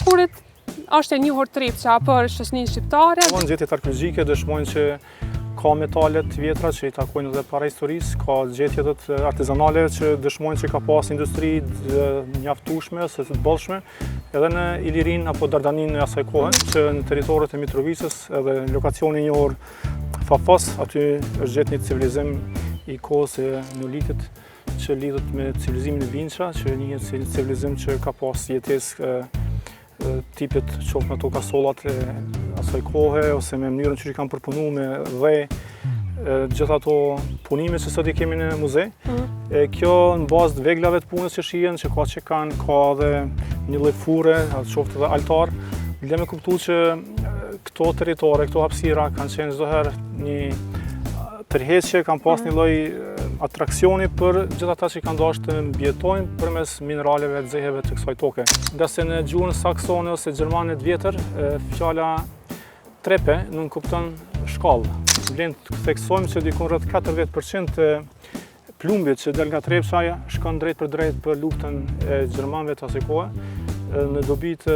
Prekurit është e njohur Trepça për shoqërinë shqiptare. Gjetje arkeologjike dëshmojnë që ka metale të vjetra që i takojnë edhe para historisë, ka gjetje artizanale që dëshmojnë që ka pas industri mjaftueshme, së të bollshme, edhe në Ilirin apo Dardaninë e asaj kohe, që në territoret e Mitrovicës edhe në lokacionin e njohur Fafos, aty është gjetur një civilizim i kohës e Neolitit që lidhet me civilizimin e Vinça, që një civilizim që ka pas jetesë tipet qoftë me ato kasollat e asaj kohe, ose me mënyrën që i kanë përpunu me dhe gjitha ato punime që sot i kemi në muze. Kjo në bazë të veglave të punës që shihen, që ka edhe një lloj fure, qoftë edhe altar, le me kuptu që këto territore, këto hapësira kanë qenë çdo herë një tërheqje, kanë pas një lloj atraksioni për gjithë ata që kanë dashur të mbijetojnë përmes mineraleve të zeheve të kësaj toke. Nga se në gjuhën saksone ose gjermane të vjetër, fjala trepe nuk kupton shkallë. Vlen të theksojmë që diku rreth 40% të plumbit që del nga Trepça shkon drejt për luftën e gjermanëve të asaj kohe në dobi të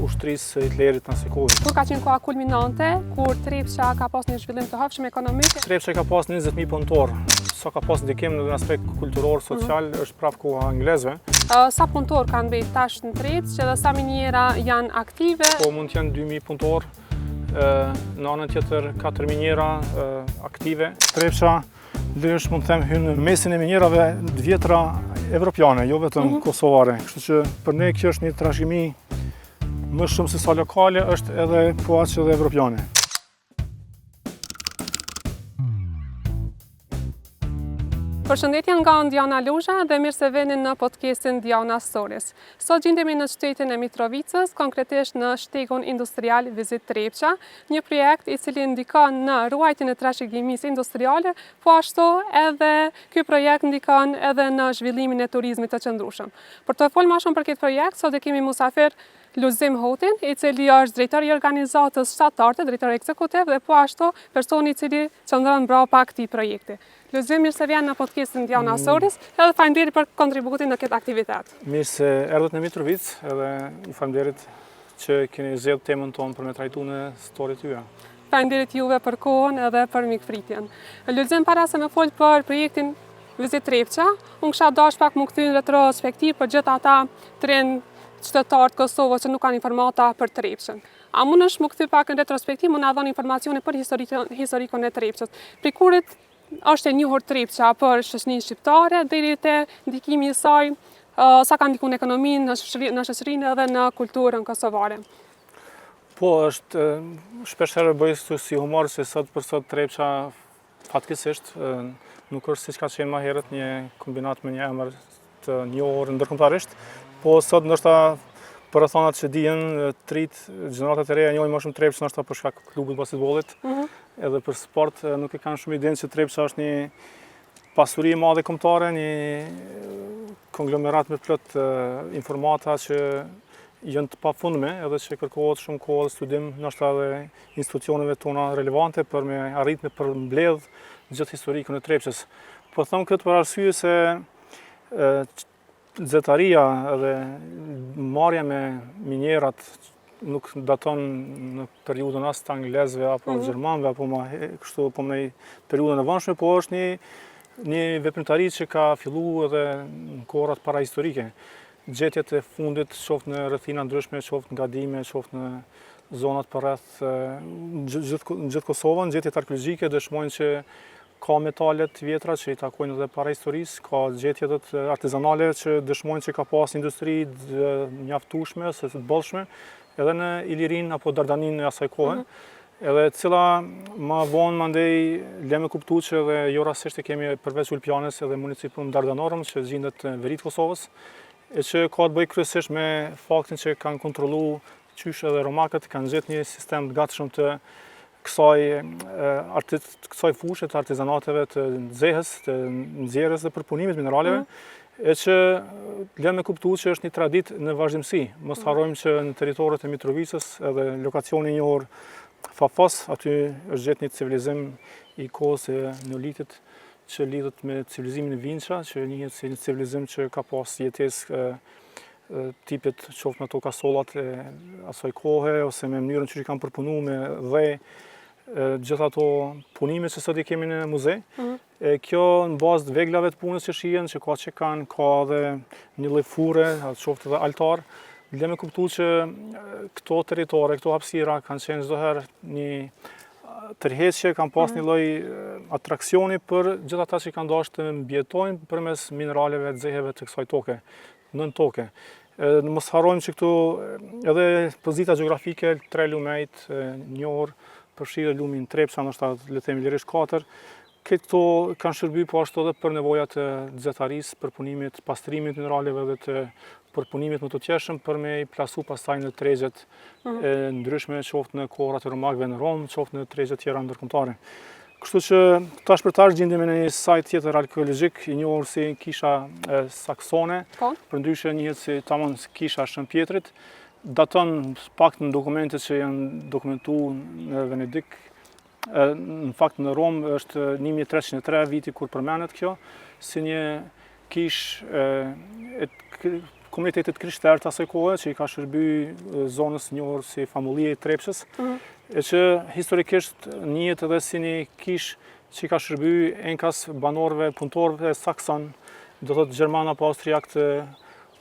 ushtrisë Hitlerit në asaj kohe. Kur ka qenë koha kulminante, kur Trepça ka pas një zhvillim të hapshëm ekonomik? Trepça ka pas 20.000 punëtor. Sa ka pas ndikim në aspekt kulturor, social, është prap koha anglezëve. Sa punëtor kanë mbet tash në Trepçë, që dhe sa miniera janë aktive? Po mund të jenë 2.000 punëtor, në anën tjetër 4 miniera aktive. Trepça është, mund të them, hyn në mesin e minierave të vjetra evropiane, jo vetëm kosovare. Kështu që për ne kjo është një trashëgimi më shumë se sa lokale, është edhe po aq edhe evropiane. Përshëndetje nga unë Diana Luzha dhe mirë se veni në podcastin Diana Stories. Sot gjendemi në qytetin e Mitrovicës, konkretisht në shtegun industrial Vizit Trepça, një projekt i cili ndikon në ruajtjen e trashëgimisë industriale, po ashtu edhe ky projekt ndikon edhe në zhvillimin e turizmit të qëndrueshëm. Për të folur më shumë për këtë projekt, sot e kemi musafir Luzim Hotin, i cili është drejtori i organizatës shtatare, drejtori ekzekutiv dhe po ashtu personi i cili qëndron brapa këtij projekti. Luzim, mirë se vjen në podcastin Diana Stories, edhe faleminderit për kontributin në këtë aktivitet. Mirë se erdhët në Mitrovicë, edhe ju faleminderit që keni zgjedhur temën tonë për me trajtuar në storyt tuaja. Faleminderit juve për kohën edhe për mikpritjen. Luzim, para se me fol për projektin Vizit Trepça, unë kisha dashur pak më kthy në retrospektiv për gjithë ata të rinë qytetarë të Kosovës që nuk kanë informata për Trepçën. A mundesh më kthy pak në retrospektiv, më na dhënë informacione për historikun e Trepçës. Prekurit është e njohur Trepça për shoqërinë shqiptare deri te ndikimi i saj, sa ka ndikuar në ekonominë, në shoqërinë edhe në kulturën kosovare. Po, është shpesh herë bëj si humor se sot për sot Trepça fatkeqësisht nuk është siç ka qenë më herët një kombinat me një emër të njohur ndërkombëtarisht, po sot ndoshta për rrethonat që dihen, gjeneratat e reja njohin më shumë Trepçën ndoshta për shkak të klubit basketbollit. Edhe për sport nuk e kanë shumë idenë që Trepça është një pasuri e madhe kombëtare, një konglomerat me plot informata që janë të pafundme, edhe që kërkohet shumë kohë dhe studim, ndoshta edhe institucioneve tona relevante për me arrit me përmbledh gjithë historikun e Trepçës. Po them këtë për arsye se zetaria edhe marrja me minierat nuk daton në periudhën as të anglezëve apo gjermanëve apo kështu po në periudhën e vonshme, po është një veprimtari që ka filluar edhe në kohrat parahistorike. Gjetjet e fundit, qoftë në rrethina ndryshme, qoftë nga dime, qoftë në zonat përreth gjithë Kosovën, gjetjet arkeologjike dëshmojnë që ka metale të vjetra që i takojnë edhe para historisë, ka gjetje artizanale që dëshmojnë që ka pas industri mjaftueshme, së të bollshme, edhe në Ilirin apo Dardaninë e asaj kohe, edhe cila më vonë mandej le me kuptu që edhe jo rastësisht e kemi përveç Ulpianes edhe municipin Dardanorëm që gjendet në veri të Kosovës, e që ka të bëjë kryesisht me faktin që kanë kontrollu qysh edhe romakët, kanë gjetë një sistem të gatshëm të kësaj fushë të artizanateve të zehës, të nxjerrjes dhe përpunimit mineraleve, e që le me kuptu që është një traditë në vazhdimsi. Mos harrojmë që në territoret e Mitrovicës edhe lokacioni i njohur Fafos, aty është gjetur një civilizim i kohës e Neolitit që lidhet me civilizimin e Vinça, që njihet si një civilizim që ka pas jetesë tipit qoftë me to kasollat e asaj kohe, ose me mënyrën që i kanë përpunu me dhe gjitha ato punime që sot i kemi në muze. Kjo në bazë të veglave të punës që shihen, që ka çekan, ka edhe një lloj fure, qoftë edhe altar. Le me kuptu që këto territore, këto hapësira kanë qenë çdo herë një tërheqje, kanë pas një lloj atraksioni për gjithë ata që kanë dashur të mbijetojnë përmes mineraleve të zeheve të kësaj toke, nën toke. Mos harrojmë që këtu edhe pozita gjeografike, tre lumejt, njohur, përfshirë lumin Trepça, ndoshta le të themi lirisht 4. Këto kanë shërby po ashtu edhe për nevojat e zetarisë, për punimit, pastrimit mineraleve dhe të përpunimit më të tjeshëm për me i plasu pastaj në tregjet e ndryshme, qoftë në kohrat e romakëve në Rom, qoftë në tregjet tjera ndërkombëtare. Kështu që tash për tash gjendemi në një sajt tjetër arkeologjik i njohur si kisha saksone, përndryshe njihet si tamam kisha Shëmpjetrit. Daton pak në dokumentet që janë dokumentuar në Venedik. Në fakt në Rom është 1303 viti kur përmendet kjo, si një kish e komunitetit krishterë të asaj kohe, që i ka shërby zonës njohur si famullia e Trepçës, e që historikisht njihet edhe si një kish që i ka shërby enkas banorëve, punëtorëve sakson, do thotë gjerman apo austriak të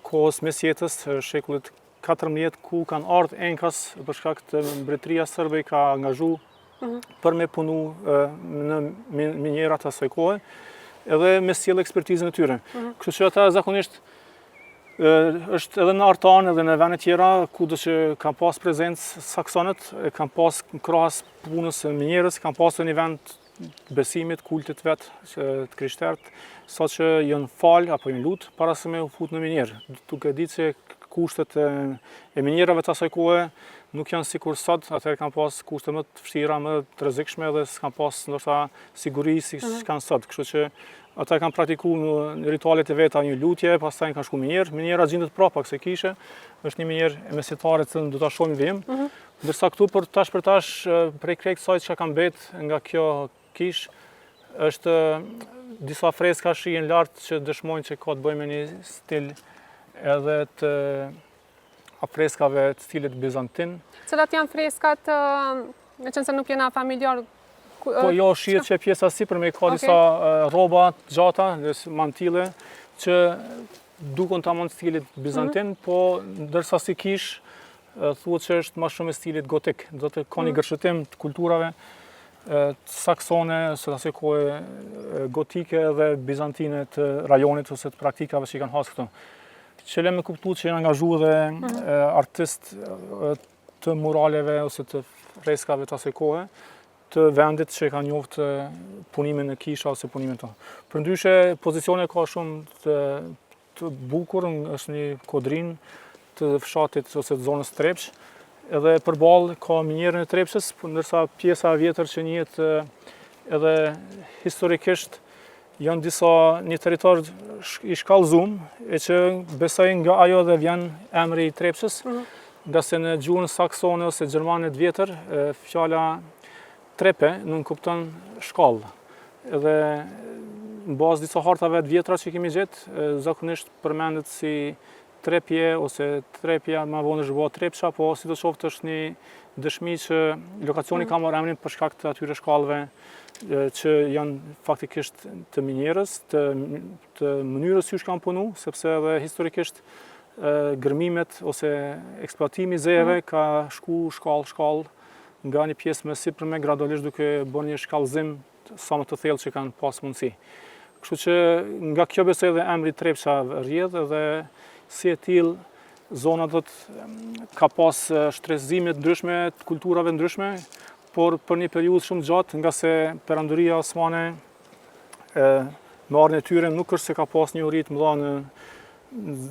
kohës mesjetës, shekullit 14, ku kanë ardhur enkas për shkak të mbretëria serbe i ka angazhu për me punu në minjerat asaj kohe, edhe me sjell ekspertizën e tyre. Kështu që ata zakonisht është edhe në Artan, edhe në vende tjera, kudo që kanë pas prezencë saksonët, kanë pas krahas punës së minjerës, kanë pasur një vend besimit, kultit vet të krishterët, saqë janë fal apo janë lut para se me u fut në minjer. Duke ditë se kushtet e minjerave të asaj kohe nuk janë sikur sot, atëherë kanë pas kushte më të vështira, më të rrezikshme dhe s'kan pas ndoshta siguri si kanë sot. Kështu që ata kanë praktikuar në ritualet e veta një lutje, pastaj kanë shku minjer. Minjera gjendet prapa kësaj kishe, është një minjer e mesjetare që do ta shohim vim. Ndërsa këtu për tash prej krejt kësaj që ka mbet nga kjo kish, është disa freska shihen lart që dëshmojnë që ka të bëjë me një stil edhe të freskave të stilit bizantin. Cilat janë freskat, me qenë se nuk jena familjar? Po jo, shihet që pjesa sipër me ka disa rroba të gjata, mantile, që dukon tamam stilit bizantin, po ndërsa si kish thuhet që është më shumë e stilit gotik. Do të ka një gërshëtim të kulturave saksone, së asaj kohe gotike dhe bizantine të rajonit ose të praktikave që i kanë hasë këtu. Që le me kuptu që janë angazhu dhe artist të muraleve ose të freskave të asaj kohe, të vendit që kanë njoft punimin e kisha ose punimin të. Përndryshe, pozicione ka shumë të bukur, është një kodrin të fshatit ose të zonës Trepç, edhe përballë ka minjerën e Trepçës, ndërsa pjesa vjetër që njihet edhe historikisht janë një territor i shkallëzuar, e që besoj nga ajo dhe vjen emri i Trepçës, nga se në gjuhën saksone ose gjermane të vjetër, fjala trepe nuk kupton shkallë. Edhe në bazë disa hartave të vjetra që kemi gjetë, zakonisht përmendet si trepje ose trepja më vonë është bëhet Trepça, po sidoqoftë është një dëshmi që lokacioni ka marrë emrin për shkak të atyre shkallëve që janë faktikisht të minjerës, të mënyrës që kanë punu, sepse edhe historikisht gërmimet ose eksploatimi i zejeve ka shku shkallë nga një pjesë më sipërme gradualisht duke bërë një shkallëzim sa më të thellë që kanë pas mundësi. Kështu që nga kjo besoj edhe emri Trepça rrjedh, edhe si e tillë zona ka pas shtrezime ndryshme të kulturave ndryshme, por për një periudhë shumë gjatë, nga se perandoria osmane me ardhjen e tyre nuk është se ka pas një uri të mëdha në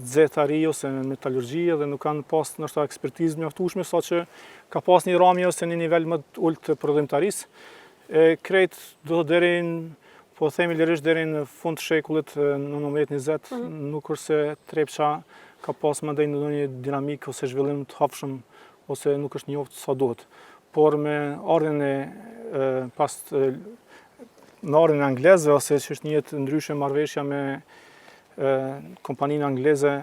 zetari ose në metalurgji, dhe nuk kanë pas ndoshta ekspertizë mjaftueshme, saqë ka pas një ramje ose një nivel më të ulët të prodhimtarisë. Krejt do deri po themi lirisht deri në fund të shekullit 19-20, nuk është se Trepça ka pas mandej ndonjë dinamik ose zhvillim të hapshëm, ose nuk është njoft sa duhet. Por me ardhjen e anglezëve, ose që është një ndryshe marrëveshja me kompaninë angleze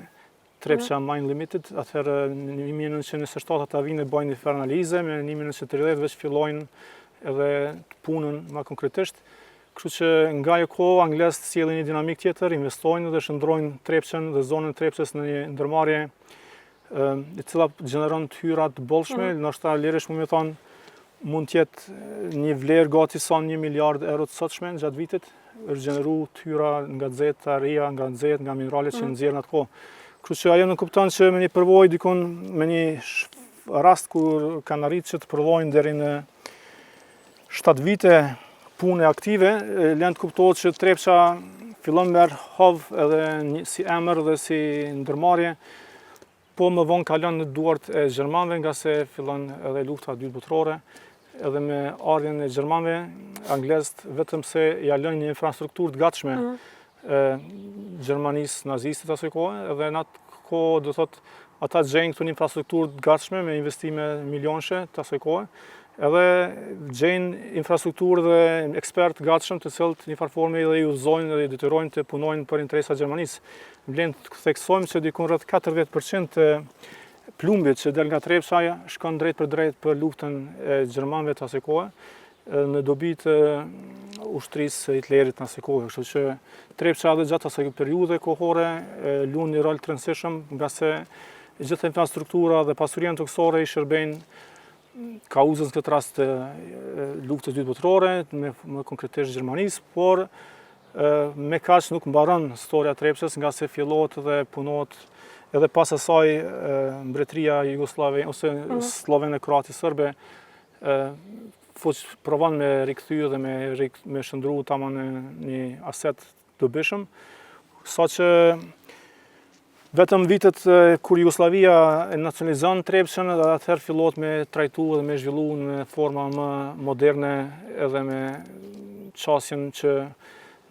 Trepça Mine Limited, atëherë në 1997 ata vinë e bajnë një analize, me 1930 veç fillojnë edhe punën më konkretisht. Kështu që nga ajo kohë anglezët sjellin një dinamik tjetër, investojnë dhe shndrojnë Trepçën dhe zonën e Trepçës në një ndërmarrje e cila gjeneron të hyra të bollshme, ndoshta lirish më thonë mund të jetë një vlerë gati sa 1 miliard euro të sotshme gjatë vitit, është gjeneru të hyra nga zeta reja, nga nxehtë, nga mineralet që nxjerrin atë kohë. Kështu që ajo nuk kupton që me një përvojë dikun me një rast kur kanë arritur që të prodhojnë deri në 7 vite punë aktive, lën të kuptohet që Trepça fillon merr hov edhe si emër dhe si ndërmarrje, po më vonë kalon në duart e gjermanëve nga se fillon edhe lufta e dytë botërore, edhe me ardhjen e gjermanëve, anglezët vetëm se ja lënë një infrastrukturë të gatshme Gjermanisë naziste të asaj kohe, edhe në atë kohë do thotë ata gjejnë këtu një infrastrukturë të gatshme me investime milionëshe të asaj kohe, edhe gjejnë infrastrukturë dhe ekspert gatshëm të cilët një farë forme edhe i udhëzojnë dhe i detyrojnë të punojnë për interesa Gjermanisë. Vlen të theksojmë se dikun rreth 40% të plumbit që del nga Trepça shkon drejt për luftën e gjermanëve të asaj kohe, në dobi të ushtrisë Hitlerit në asaj kohe. Kështu që Trepça edhe gjatë asaj periudhe kohore luan një rol të rëndësishëm, nga se gjithë infrastruktura dhe pasuria toksore i shërbejnë kauzës në këtë rast të luftës dytë botërore, më konkretisht Gjermanisë, por me kaq nuk mbaron historia e Trepçës, nga se fillohet dhe punohet edhe pas asaj mbretëria Jugoslave ose slovene, kroate, serbe provon me rikthyer dhe me shndru tamam në një aset dobishëm, saqë vetëm vitet kur Jugoslavia e nacionalizon Trepçën, atëherë fillohet me trajtu dhe me zhvillu në forma më moderne edhe me qasjen që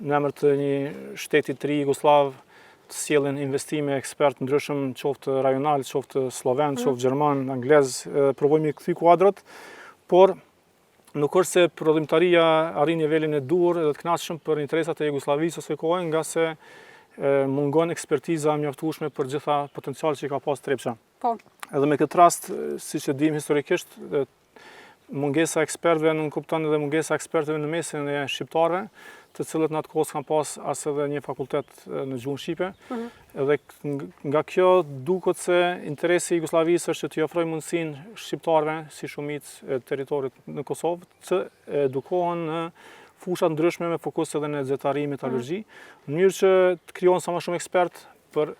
në emër të një shteti të ri Jugoslav të sjellin investime ekspert ndryshëm, qoftë rajonal, qoftë sloven, qoftë gjerman, anglez, provojmë të kthy kuadrat, por nuk është se prodhimtaria arrin nivelin e duhur dhe të kënaqshëm për interesat e Jugosllavisë ose kohë, nga se mungon ekspertiza mjaftueshme për gjitha potencialet që ka pas Trepça. Po. Edhe me këtë rast, siç e dimë historikisht, mungesa e ekspertëve nuk kupton edhe mungesa e ekspertëve në mesin e shqiptarëve, të cilët në atë kohë s'kan pas as edhe një fakultet në gjuhën shqipe. Edhe nga kjo duket se interesi i Jugosllavisë është që t'i ofrojë mundësinë shqiptarëve si shumicë e territorit në Kosovë të edukohen në fusha ndryshme me fokus edhe në zyrtari, metallurgji, në mënyrë që të krijohen sa më shumë ekspert për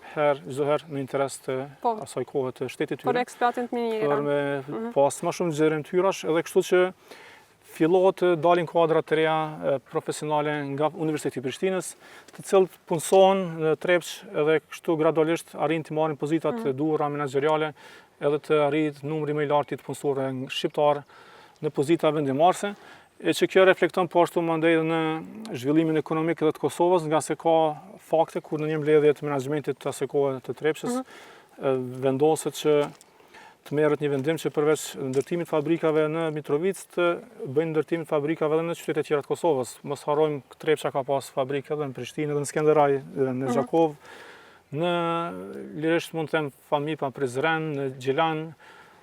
çdo herë në interes të asaj kohe të shtetit tyre. Për eksploatim të minjera. Për me pas më shumë xherem tyrash, edhe kështu që fillohet të dalin kuadra të reja profesionale nga Universiteti i Prishtinës, të cilët punësohen në Trepçë edhe kështu gradualisht arrin të marrin pozitat të duhura menaxheriale, edhe të arrit numri më i lartë të punësorëve shqiptar në pozita vendimarrëse, e që kjo reflekton po ashtu mandej edhe në zhvillimin ekonomik edhe të Kosovës, nga se ka fakte kur në një mbledhje të menaxhmentit të asaj kohe të Trepçës vendoset që të merret një vendim që përveç ndërtimit fabrikave në Mitrovicë të bëjnë ndërtimin fabrikave edhe në qytete tjera të Kosovës. Mos harrojmë Trepça ka pas fabrikë edhe në Prishtinë, edhe në Skenderaj, në Zhakov, në lirisht mund të them Famipa, Prizren, në Gjilan,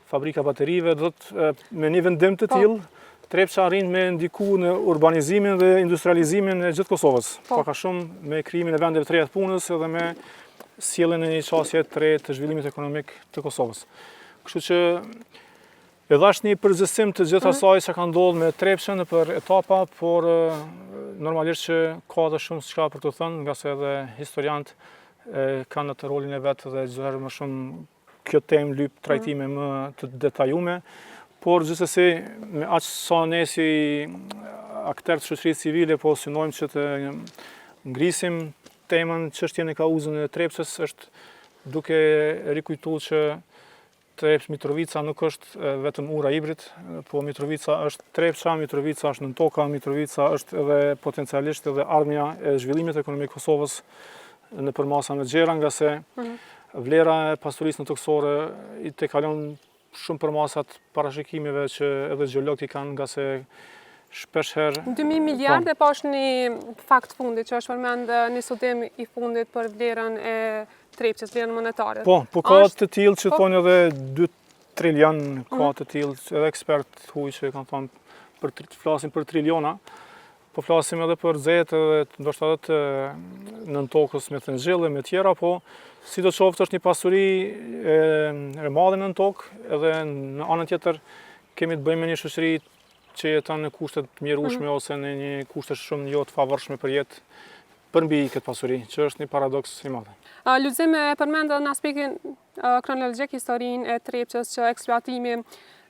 fabrika baterive, do të me një vendim të tillë Trepça arrin me ndiku në urbanizimin dhe industrializimin e gjithë Kosovës. Pak a shumë me krijimin e vendeve të reja të punës edhe me sjelljen e një çështje të re të zhvillimit ekonomik të Kosovës. Kështu që e dhash një përgjithësim të gjithë asaj që ka ndodhur me Trepçën për etapa, por normalisht që ka edhe shumë çka për të thënë, nga se edhe historianët kanë atë rolin e vet dhe çdo herë më shumë kjo temë lyp trajtime më të detajume. Por gjithsesi me aq sa ne si aktorë të shoqërisë civile po synojmë që të ngrisim temën çështjen e kauzën e Trepçës, është duke rikujtuar që Trepça Mitrovica nuk është vetëm ura hibrid, po Mitrovica është Trepça, Mitrovica është nën toka, Mitrovica është edhe potencialisht edhe ardhmja e zhvillimit ekonomik Kosovës në përmasa më gjera, nga se vlera e pasurisë në toksore i te kalon shumë përmasat parashikimeve që edhe gjeologët i kanë, nga se shpesh herë 2000 miliardë pa është një fakt fundi që është përmend një studim i fundit për vlerën e Trepçës, vlerën monetare. Po ka të tillë që thonë edhe 2 trilion, ka të tillë, edhe ekspert huaj që kanë thonë flasin për triliona, po flasim edhe për zetë edhe ndoshta edhe të nën tokës me thëngjelle, me tjera, po sidoqoftë është një pasuri e madhe nën tokë, edhe në anën tjetër kemi të bëjmë me një shoqëri që jeton në kushte të mjerueshme ose në një kushte shumë jo të favorshme për jetë përmbi këtë pasuri, që është një paradoks i madh. Lulzim e përmendë në aspektin kronologjik historinë e Trepçës që eksploatimi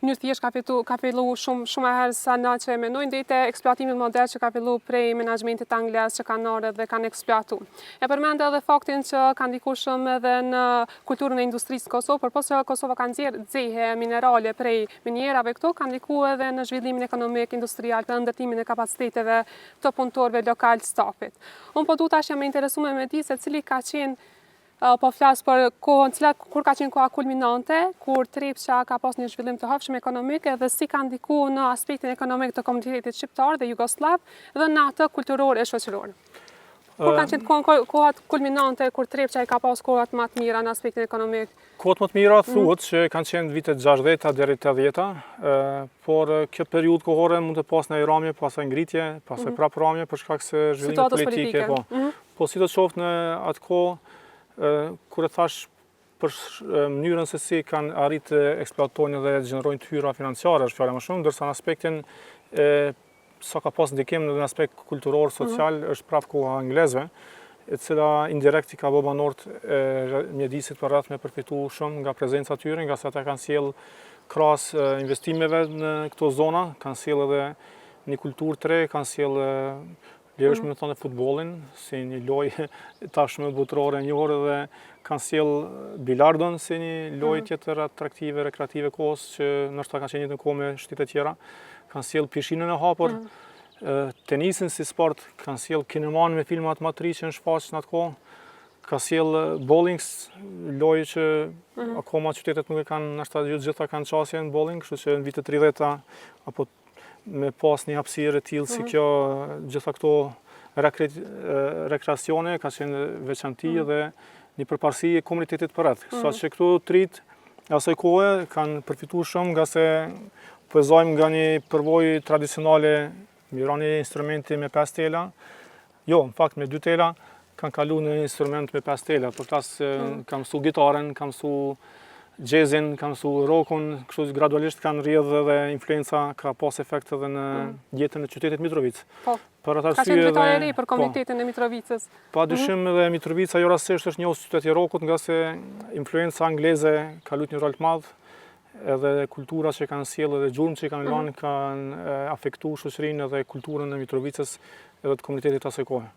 një thjesht ka fillu shumë herë sa na që e menojnë deri te eksploatimi modern që ka fillu prej menaxhmentit anglez që kanë ardhur dhe kanë eksploatu. E përmendë edhe faktin që ka ndikuar shumë edhe në kulturën e industrisë Kosovë, përpos që Kosova ka nxjerrë zehe minerale prej minierave këto, ka ndikuar edhe në zhvillimin ekonomik industrial, në ndërtimin e kapaciteteve të punëtorëve lokal stafit. Unë po duhet tash jam interesuar me di se cili ka qenë po flas për kohën kur ka qenë koha kulminante, kur Trepça ka pas një zhvillim të hapshëm ekonomik dhe si ka ndikuar në aspektin ekonomik të komunitetit shqiptar dhe jugoslav dhe në atë kulturor e shoqëror. Kur kanë qenë kohat kulminante kur Trepça i ka pas kohat më të mira në aspektin ekonomik? Kohat më të mira thuhet që kanë qenë vitet 60-ta deri 80-ta, por kjo periudhë kohore mund të pasë një ramje, pastaj ngritje, pastaj prapë ramje për shkak se zhvillimit politike, po sidoqoftë në atë kohë kur e thash për mënyrën se si kanë arrit të eksploatojnë dhe të gjenerojnë tyra financiare është fjala më shumë, ndërsa në aspektin sa ka pas ndikim në aspekt kulturor, social, është prapë koha anglezëve, e cila indirekt i ka bë banorët mjedisit për rreth me përfitu shumë nga prezenca tyre, nga se ata kanë sjell krahas investimeve në këto zona, kanë sjell edhe një kulturë të re, kanë sjell lirëshme në thonë futbolin, si një lojë tashmë botërore njohur dhe kanë sjell bilardon si një lojë tjetër atraktive, rekreative kohës që ndoshta kanë qenë në kohë me shtete tjera, kanë sjell pishinën e hapur, tenisin si sport, kanë sjell kineman me filma të matri që në shfaqet në atë kohë, kanë sjell bowlings, lojë që akoma qytetet nuk e kanë, ndoshta gjitha kanë qasje në bowling, kështu që në vitet 30-ta apo me pas një hapësirë e tillë si kjo, gjitha këto rekreacione ka qenë veçanti dhe një përparësi e komunitetit përreth. Saqë këtu trit asaj kohe kanë përfituar shumë nga se pëzojmë nga një përvojë tradicionale, mirani instrumenti me 5 tela. Jo, në fakt me 2 tela kanë kalu në instrument me 5 tela. Për tas kam mësu gitaren, kam mësu jazzin, kam mësu rockun, kështu gradualisht kanë rrjedhë dhe influenca ka pas efekt edhe në jetën e qytetit Mitrovicë. Po. Ka qenë dritare e ri për komunitetin e Mitrovicës. Padyshim edhe Mitrovica jo rastësisht është njohur qytet i rockut nga se influenca angleze ka luajtur një rol të madh, edhe kultura që kanë sjellë dhe gjurmë që kanë lënë kanë afektuar shoqërinë edhe kulturën e Mitrovicës edhe të komunitetit asaj kohe.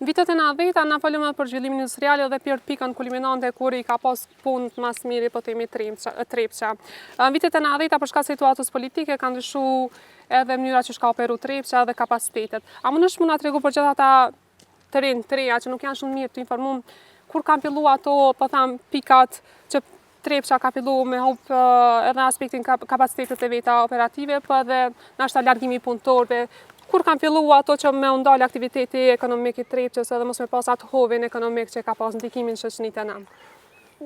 Në vitet e 90-ta na folëm për zhvillimin industrial dhe për pikën kulminante kur i ka pas punë më së miri po themi Trepça. Në vitet e 90-ta për shkak të situatës politike kanë ndryshuar edhe mënyra që ka operuar Trepça dhe kapacitetet. A mund të na tregu për gjithë ata të reja që nuk janë shumë mirë të informuar kur kanë filluar ato, po tham, pikat që Trepça ka filluar me hop edhe aspektin kapacitetet e veta operative, po edhe ndoshta largimi i punëtorëve. Kur kanë filluar ato që me ndalë aktiviteti ekonomik i Trepçës edhe mos me pas atë hovin ekonomik që ka pas ndikimin në shoqërinë tonë?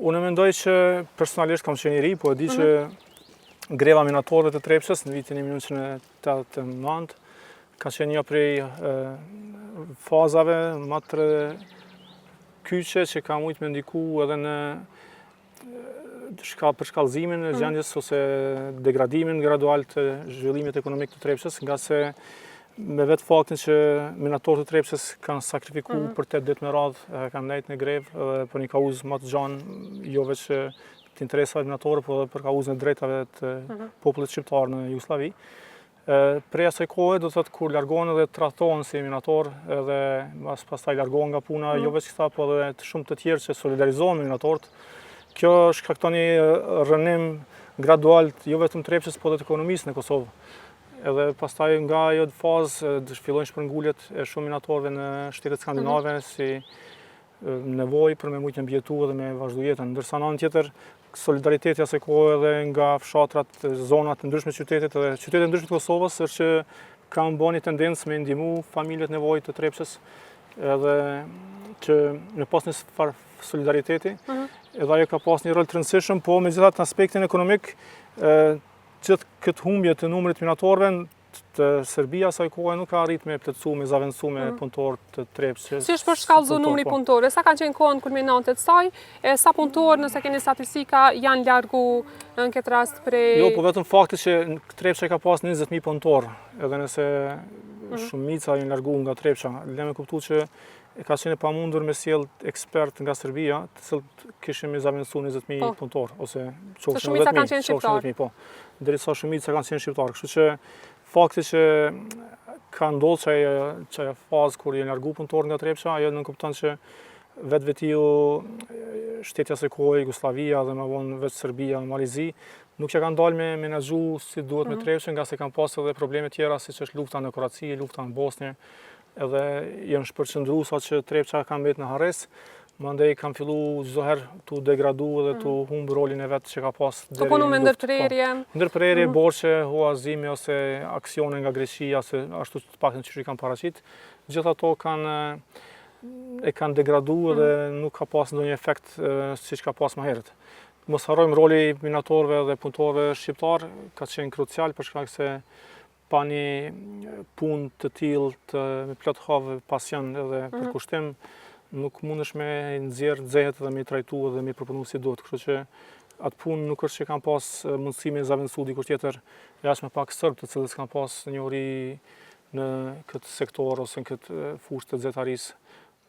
Unë mendoj që personalisht kam qenë i ri, po e di që greva minatorëve të Trepçës në vitin 1989 ka qenë një prej fazave më të kyçe që ka mujt me ndiku edhe në përshkallëzimin e gjendjes ose degradimin gradual të zhvillimit ekonomik të Trepçës, nga se me vetë faktin që minatorët të Trepçës kanë sakrifikuar për 8 ditë me radhë, kanë nejtë në grevë për një kauzë më të gjanë, jo veç të interesave minatorë, por edhe për kauzën e drejtave të popullit shqiptar në Jugosllavi. Prej asaj kohe do të thotë kur largohen edhe tradhtohen si minator edhe pastaj largohen nga puna, jo veç këta, por edhe shumë të tjerë që solidarizohen me minatorët. Kjo shkakton një rënim gradual jo vetëm Trepçës, por edhe të ekonomisë në Kosovë. Edhe pastaj nga ajo fazë fillojnë shpërnguljet e shumë minatorëve në shtetet skandinave si nevojë për me mujtë në mbjetu dhe me vazhdu jetën. Ndërsa në anën tjetër, solidariteti asaj kohe edhe nga fshatrat, zonat të ndryshme qytetit dhe qytetet ndryshme të Kosovës është që kanë bërë një tendencë me ndihmu familjet nevojë të Trepçës. edhe që me pas një farë solidariteti, edhe ajo ka pas një rol të rëndësishëm, po me gjithat në aspektin ekonomik, gjithë këtë humbje të numrit minatorëve të Serbia saj kohë nuk ka arrit me plotësu, me zavendësu me punëtor të Trepçës. Si është përshkallëzu numri punëtorëve? Sa kanë qenë kohën kulminante të saj? Sa punëtorë, nëse keni statistika, janë largu në këtë rast prej... Jo, po vetëm fakti që Trepça ka pas 20.000 punëtorë, edhe nëse shumica janë largu nga Trepça, le me kuptu që ka qenë pamundur me sjell ekspert nga Serbia, të cilët kishin me zavendësu 20.000 punëtorë, ose qofshin 10.000, po. Derisa shumica kanë qenë shqiptarë, kështu që fakti që ka ndodhur çaja fazë kur janë largu punëtorë nga Trepça, ajo nuk kupton që vetë shtetja së kohë, Jugoslavia dhe më vonë vetë Serbia, Malizi, nuk që kanë dalë me menaxhu si duhet me Trepçën, nga se kanë pasur edhe probleme tjera siç është lufta në Kroaci, lufta në Bosnjë, edhe janë shpërqendruar sa që Trepça ka mbetë në harres. Mandej kam fillu çdo herë tu degradu dhe tu humb rolin e vet që ka pas deri. Punu me ndërprerje. Ndërprerje, borxhe, huazime ose aksione nga Greqia, se ashtu të paktën çish i kanë paraqit. Gjithë ato kanë degraduar dhe nuk ka pas ndonjë efekt siç ka pas më herët. Mos harrojmë roli minatorëve dhe punëtorëve shqiptar ka qenë krucial për shkak se pa një punë të tillë me plot havë, pasion edhe përkushtim, nuk mundesh me nxjerr xehet dhe me trajtu dhe me proponu si duhet. Kështu që atë punë nuk është që kanë pas mundësi me zavendësu dikur tjetër, jashtë me pak serb të cilës kanë pas njohuri në këtë sektor ose në këtë fushë të xetarisë,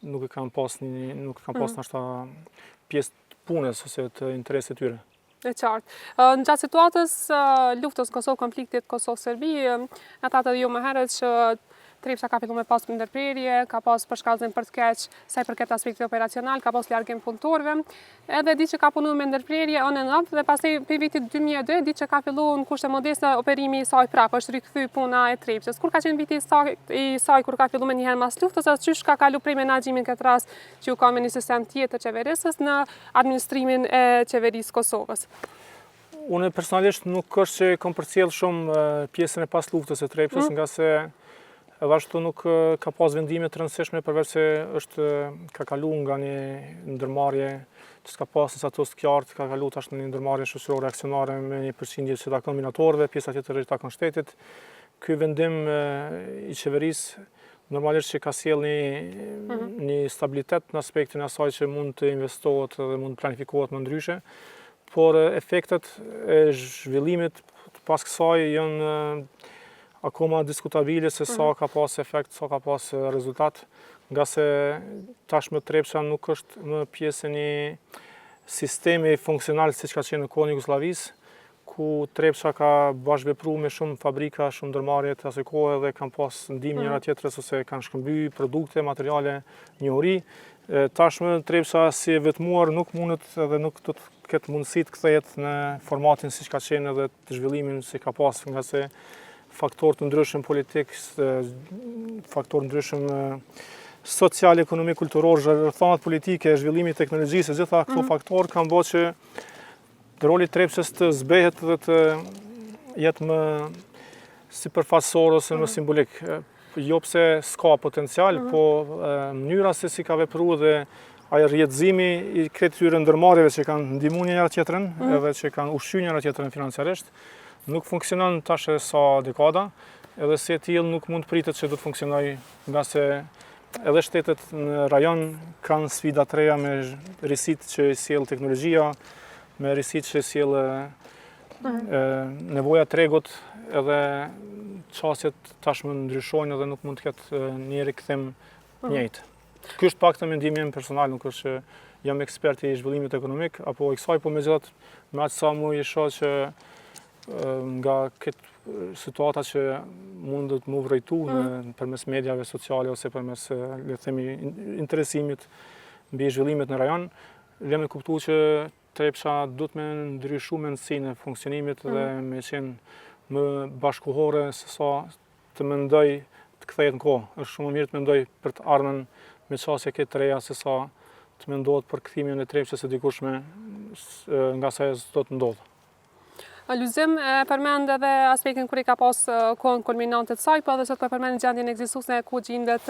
nuk kanë pas nashta pjesë të punës ose të interesit tyre. E qartë. Në gjatë situatës luftës Kosovë, konfliktit Kosovë-Serbi, e thatë edhe ju më herët që Trepça ka fillu me pas ndërprerje, ka pas përshkallëzim për të keq sa i përket aspektit operacional, ka pas largim punëtorëve. Edhe di që ka punu me ndërprerje on and off dhe pastaj për vitit 2002 di që ka fillu në kushte modeste operimi i saj prapë, është rikthy puna e Trepçës. Kur ka qenë viti i saj kur ka fillu me një herë mas luftës, atë çysh ka kalu prej menaxhimin këtë rast që u ka me një sistem tjetër qeverisës në administrimin e qeverisë Kosovës? Unë personalisht nuk është që kam përcjell shumë pjesën e pas luftës së Trepçës, nga se edhe ashtu nuk ka pas vendime të rëndësishme përveç se ka kalu nga një ndërmarrje që s'ka pas në status të qartë, ka kalu tash në një ndërmarrje shoqërore aksionare me një përqindje që takon minatorëve, pjesa tjetër që takon shtetit. Ky vendim i qeverisë normalisht që ka sjell një stabilitet në aspektin e asaj që mund të investohet dhe mund të planifikohet më ndryshe, por efektet e zhvillimit pas kësaj janë akoma diskutabile se sa ka pas efekt, sa ka pas rezultat, nga se tashmë Trepça nuk është më pjesë e një sistemi funksional siç ka qenë në kohën e Jugosllavisë, ku Trepça ka bashkëvepruar me shumë fabrika, shumë ndërmarrje të asaj kohe dhe kanë pas ndihmë njëra tjetrës ose kanë shkëmbyer produkte, materiale, njohuri. Tashmë Trepça si e vetmuar nuk mundet edhe nuk do të ketë mundësi të kthehet në formatin siç ka qenë edhe të zhvillimin që ka pas, nga se faktorë të ndryshëm politik, faktorë ndryshëm social, ekonomik, kulturor, rrethanat politike, zhvillimi i teknologjisë, gjitha këto faktorë kanë bërë që roli Trepçës të zbehet dhe të jetë më sipërfaqësor ose më simbolik. Jo pse s'ka potencial, po mënyra se si ka vepruar dhe ai rrjedhëzimi i këtyre ndërmarrjeve që kanë ndihmuar njëra tjetrën, edhe që kanë ushqyer njëra tjetrën financiarisht, nuk funksionon tash sa dekada, edhe si e tillë nuk mund pritet që do të funksionojë, nga se edhe shtetet në rajon kanë sfida të reja me risitë që sjell teknologjia, me risitë që sjell nevoja tregut, edhe çësjet tashmë ndryshojnë edhe nuk mund të ketë një rikthim njëjtë. Ky është paktën mendimi im personal, nuk është që jam ekspert i zhvillimit ekonomik apo i kësaj, po megjithatë me atë sa më i shoh që nga këtë situata që mundet më vërejtu përmes mediave sociale ose përmes le të themi interesimit mbi zhvillimet në rajon, le me kuptu që Trepça duhet me ndryshu mendësinë e funksionimit dhe me qenë më bashkëkohore se sa të mendoj të kthehet në kohë. Është shumë mirë të mendoj për të ardhmen me çësje këtë të reja se sa të mendohet për kthimin e Trepçës së dikurshme, nga sa s'do të ndodhë. Luzim përmend edhe aspektin kur I ka pas kohën kulminante të saj, po edhe sot përmend gjendjen ekzistuese ku gjendet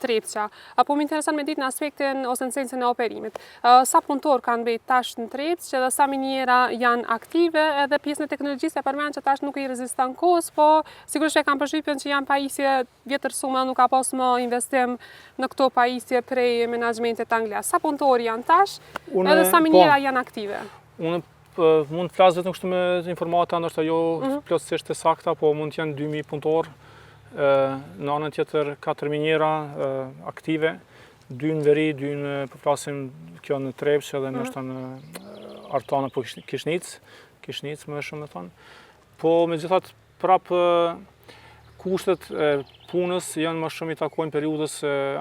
Trepça. Apo më intereson me ditë në aspektin ose në sensin e operimit. Sa punëtor kanë mbet tash në Trepçë dhe sa miniera janë aktive, edhe pjesën e teknologjisë e përmend që tash nuk I reziston kohës, po sigurisht e kanë përshtypjen që janë pajisje vjetër suma, nuk ka pas më investim në këto pajisje prej menaxhmentit anglez. Sa punëtor janë tash, edhe sa miniera janë aktive. Unë mund të flas vetëm kështu me informata, ndoshta jo plotësisht të sakta, po mund të janë 2000 punëtor. Në anën tjetër 4 miniera aktive, 2 në veri, 2 në përflasim kjo në Trepçë edhe ndoshta në Artan apo Kishnic më shumë me thonë. Po megjithatë prapë kushtet e punës janë më shumë I takojnë periudhës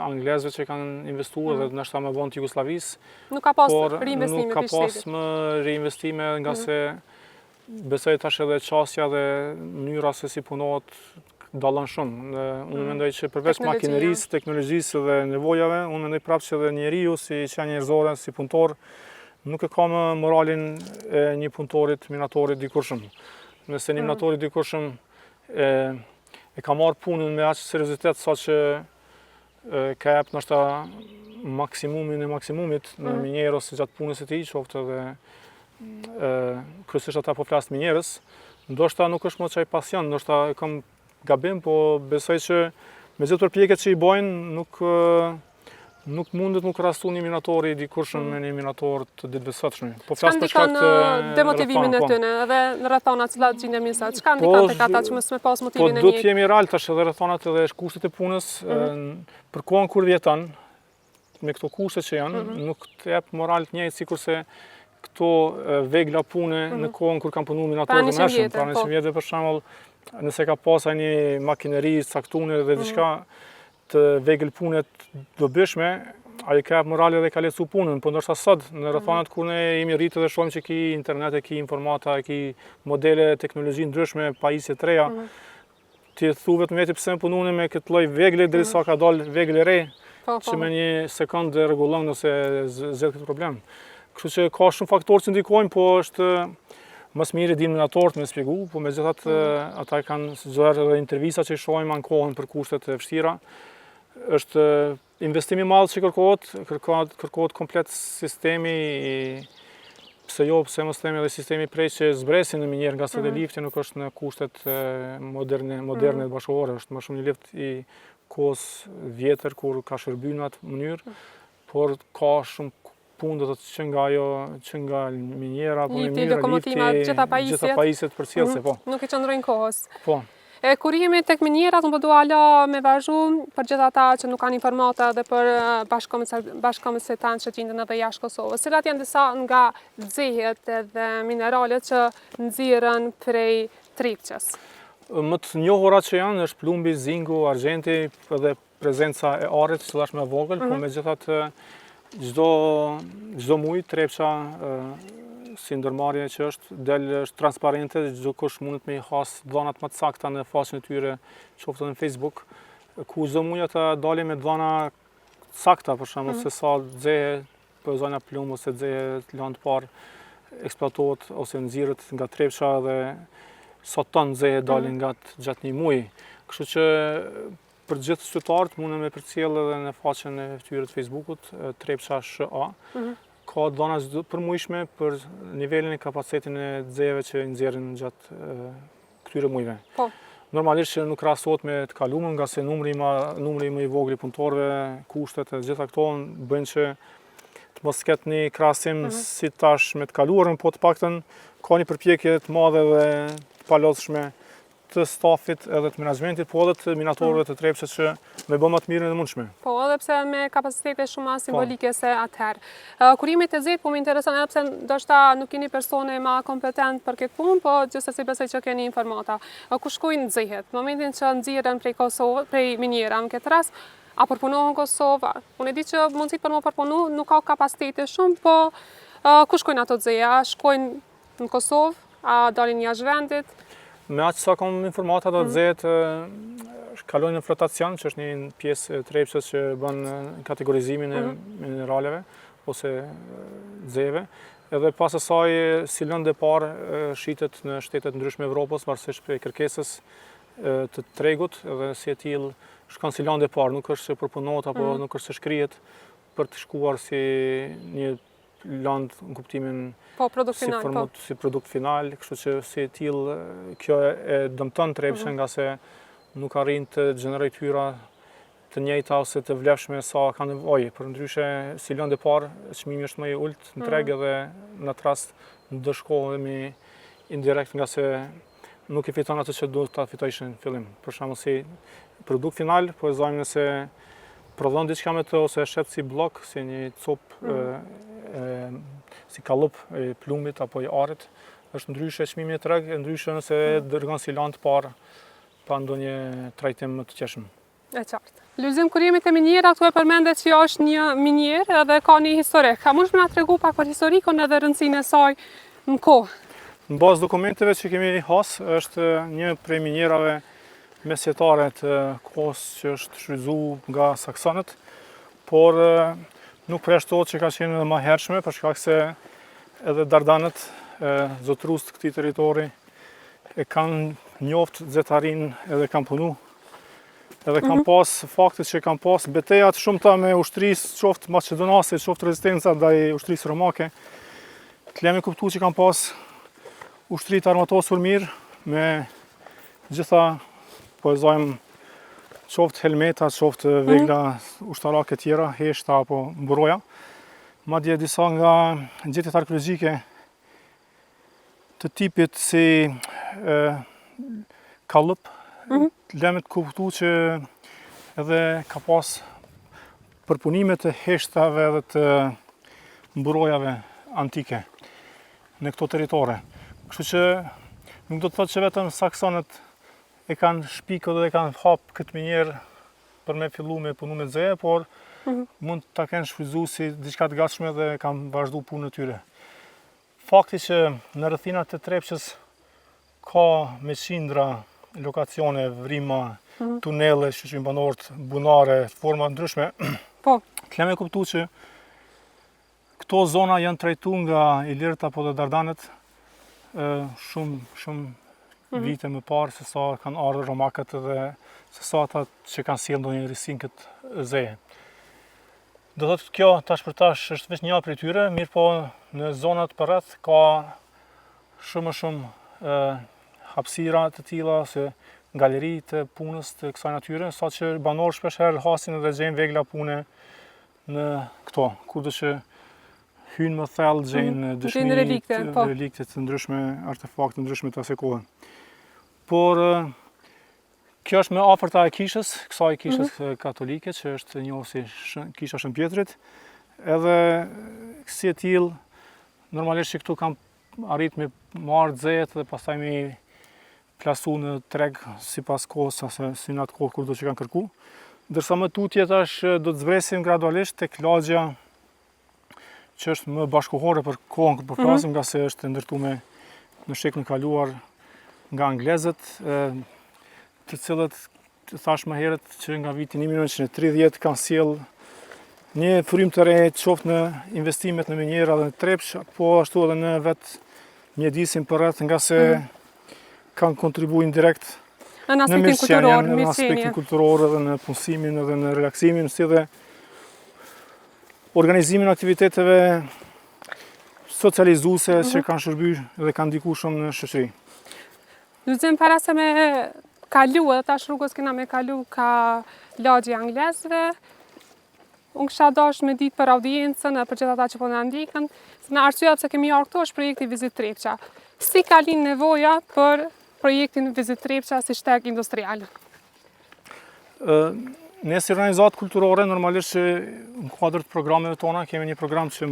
anglezëve që kanë investuar dhe ndoshta më vonë të Jugosllavisë. Nuk ka pas reinvestime Nuk ka pas më reinvestime nga se besoj tash edhe qasja dhe mënyra se si punohet dallon shumë. Unë mendoj që përveç makinerisë, teknologjisë dhe nevojave, unë mendoj prapë që edhe njeriu si qenë njerëzore, si punëtor, nuk e ka më moralin e një punëtorit, minatorit dikurshëm. Nëse një minatorit dikurshëm e ka marrë punën me aq seriozitet sa që ka jep ndoshta maksimumin e maksimumit në minjerë ose gjatë punës së tij, qoftë edhe kryesisht ata po flas minjerës, ndoshta nuk është më çaj pasion, ndoshta e kam gabim, po besoj që me gjithë përpjekjet që I bojnë nuk mundet më krahasu një minatori dikurshëm me një minator të ditëbesotshëm. Po flas për shkak të demotivimin e tyre edhe në rrethonat që gjendemi sot. Çka ndikan tek ata që mos me pas motivin e njëjtë? Po do të jemi real tash edhe rrethonat edhe kushtet e punës për kohën kur vjeton me këto kushte që janë, nuk të jep moral të njëjtë sikurse këto vegla pune në kohën kur kanë punuar minatorë të mëshëm, para 100 vjetë për shembull, nëse ka pas një makineri caktune dhe diçka të vegël pune të dobishme, ai ka moral edhe ka lecu punën, po ndoshta sot në rrethonat kur ne jemi rritë dhe shohim që ki internet, ki informata, ki modele teknologji ndryshme, pajisje të reja, ti thu vetëm vetë pse punoni me këtë lloj vegle derisa ka dal vegle re, që me një sekondë rregullon ose zgjedh këtë problem. Kështu që ka shumë faktorë që ndikojnë, po është mas miri din minatorët me shpjegu, po megjithatë ata kanë zgjuar edhe intervista që I shohim ankohen për kushtet e vështira. Është investimi I madh që kërkohet komplet sistemi pse mos themi edhe sistemi prej që zbresin në minjerë, nga se dhe lifti nuk është në kushtet moderne të bashkëkohore, është më shumë një lift I kohës vjetër kur ka shërbyer në atë mënyrë, por ka shumë punë do të që nga minjera, apo gjitha pajisjet përcjellse, po. Nuk I qëndrojnë kohës. Po. Kur jemi tek minjerat, unë po dua me vazhdu për gjithë ata që nuk kanë informata dhe për bashkëkombëtarët tanë që gjenden edhe jashtë Kosovës. Cilat janë disa nga nxehet edhe mineralet që nxirren prej Trepçës? Më të njohura që janë është plumbi, zingu, argjenti edhe prezenca e arit, që është më vogël, po megjithatë çdo muj Trepça si ndërmarrje që është transparente, çdo kush mundet me I has dhënat më të sakta në faqen e tyre, qoftë në Facebook, ku çdo muj ata dalin me dhëna sakta, për shembull se sa xehe për zona plumb ose xehe lanë të parë eksploatohet ose nxirret nga Trepça dhe sa ton xehe dalin gjatë një muji. Kështu që për gjithë qytetarët mundem me përcjell edhe në faqen e tyre të Facebookut, Trepça SHA. Ka dhëna përmuajshme për nivelin e kapacitetin e xeheve që nxjerrin gjatë këtyre muajve. Po. Normalisht që nuk krahasohet me të kaluamën, nga se numri më I vogël I punëtorëve, kushtet e gjitha këto bëjnë që të mos ketë një krahasim si tash me të kaluarën, po të paktën ka një përpjekje të madhe dhe të palodhshme të stafit edhe të menaxhmentit, po edhe të minatorëve të Trepçës që me bë më të mirën e mundshme. Po, edhe pse me kapacitete shumë simbolike se atëherë. Kur jemi te zet, po më intereson edhe pse ndoshta nuk keni persone më kompetent për këtë punë, po gjithsesi besoj që keni informata. Ku shkojnë xehet? Në momentin që nxirren prej Kosovës, prej minjera në këtë rast, a përpunohen në Kosovë? Unë e di që mundësit për më përpunu nuk ka kapacitete shumë, po ku shkojnë ato xeja? Shkojnë në Kosovë, a dalin jashtë vendit? Me aq sa kam informata do të xehet kalojnë në flotacion, që është një pjesë e Trepçës që bën kategorizimin e mineraleve ose xeheve, edhe pas asaj si lëndë e parë shitet në shtetet ndryshme Evropës, varësisht prej kërkesës të tregut, edhe si e tillë shkon si lëndë e parë, nuk është se përpunohet apo nuk është se shkrihet për të shkuar si një lëndë në kuptimin si produkt final, kështu që si e tillë kjo e dëmton Trepçën nga se nuk arrin të gjenerojë hyra të njëjta ose të vlefshme sa ka nevojë. Përndryshe, si lëndë e parë, çmimi është më i ulët në treg edhe në atë rast dëshkohemi indirekt nga se nuk i fiton atë që duhet ta fitojë në fillim. Për shembull si produkt final, po e zojmë nëse prodhon diçka me të ose e shet si blok, si një copë si kallup e plumit apo i arit, është ndryshe çmimi në treg, ndryshe nëse dërgon si lëndë parë pa ndonjë trajtim më të qeshëm. E qartë. Lulzim, kur jemi të minjera, këtu e përmendet që është një minjer edhe ka një historik. A mund të na tregu pak për historikun edhe rëndësinë e saj në kohë? Në bazë dokumenteve që kemi has, është një prej minjerave mesjetare të kohës që është shfrytzuar nga saksonët, por nuk përjashtohet që ka qenë edhe më hershme, për shkak se edhe dardanët, zotrues të këtij territori, e kanë njoft zetarin edhe kanë punu. Edhe kam pas faktet që kam pas betejat shumëta me ushtrisë, qoftë maqedonase, qoftë rezistenca ndaj ushtrisë romake. Të lemi kuptu që kam pas ushtrit armatosur mirë me gjitha, po e zojmë, qoftë helmeta, qoftë vegla ushtarake tjera, heshta apo mburoja. Madje disa nga gjetjet arkeologjike të tipit si kallup, lemi të kuptu që edhe ka pas përpunime të heshtave dhe të mburojave antike në këto territore. Kështu që nuk do të thotë që vetëm saksonët e kanë shpikë dhe e kanë hapë këtë minjerë për me fillu me punu me dzeje, por mund të kenë shfrytzuar si diçka të gatshme dhe kanë vazhdu punën e tyre. Fakti që në rrethinat e Trepçës ka me qindra lokacione, vrima, tunele, shqyqim banorët, bunare, forma ndryshme, të leme kuptu që këto zona janë trajtu nga Ilirët apo dhe Dardanët shumë vite më parë se sa kanë ardhur romakët dhe se sa ata që kanë sjellë ndonjë risin këtë zeje. Do thotë kjo tash për tash është vetëm një prej tyre, mirë po në zonat përreth ka shumë hapësira të tilla ose galeri të punës të kësaj natyre, saqë banorë shpeshherë hasin edhe gjejnë vegla pune në këto, kudo që hynë më thellë gjejnë dëshmi, relikte të ndryshme, artefakte të ndryshme të asaj kohe. Por kjo është më afërta e kishës, kësaj kishës katolike, që është njohur si kisha Shëmpjetrit, edhe si e tillë normalisht që këtu kam arrit me marrë dzejet dhe pastaj me plasu në treg sipas kohës ose si në atë kohë kur do që kanë kërku. Ndërsa më tutje tash do të zbresim gradualisht tek lagja që është më bashkohore për kohën kur përflasim, nga se është ndërtuar në shekullin e kaluar nga anglezët, të cilët thash më herët që nga viti 1930 kanë sjell një frym të re, qoftë në investimet në minjera dhe në Trepçë, po ashtu edhe në vetë mjedisin përreth, nga se kanë kontribuar indirekt në mirëqenien, në aspektin kulturor dhe në punësimin dhe në relaksimin, si dhe organizimin e aktiviteteve socializuese që kanë shërbyer dhe kanë ndikuar shumë në shoqëri. Lulzim, para se me kalu, edhe tash rrugës kena me kalu ka lagji anglezëve, unë kisha dashur me ditë për audiencën e për gjithë ata që po na ndikën, se në arsye pse kemi ardhur këtu është projekti Vizit Trepça. Si ka lind nevoja për projektin Vizit Trepça si shteg industrial? Ne si organizatë kulturore, normalisht që në kuadër të programeve tona kemi një program që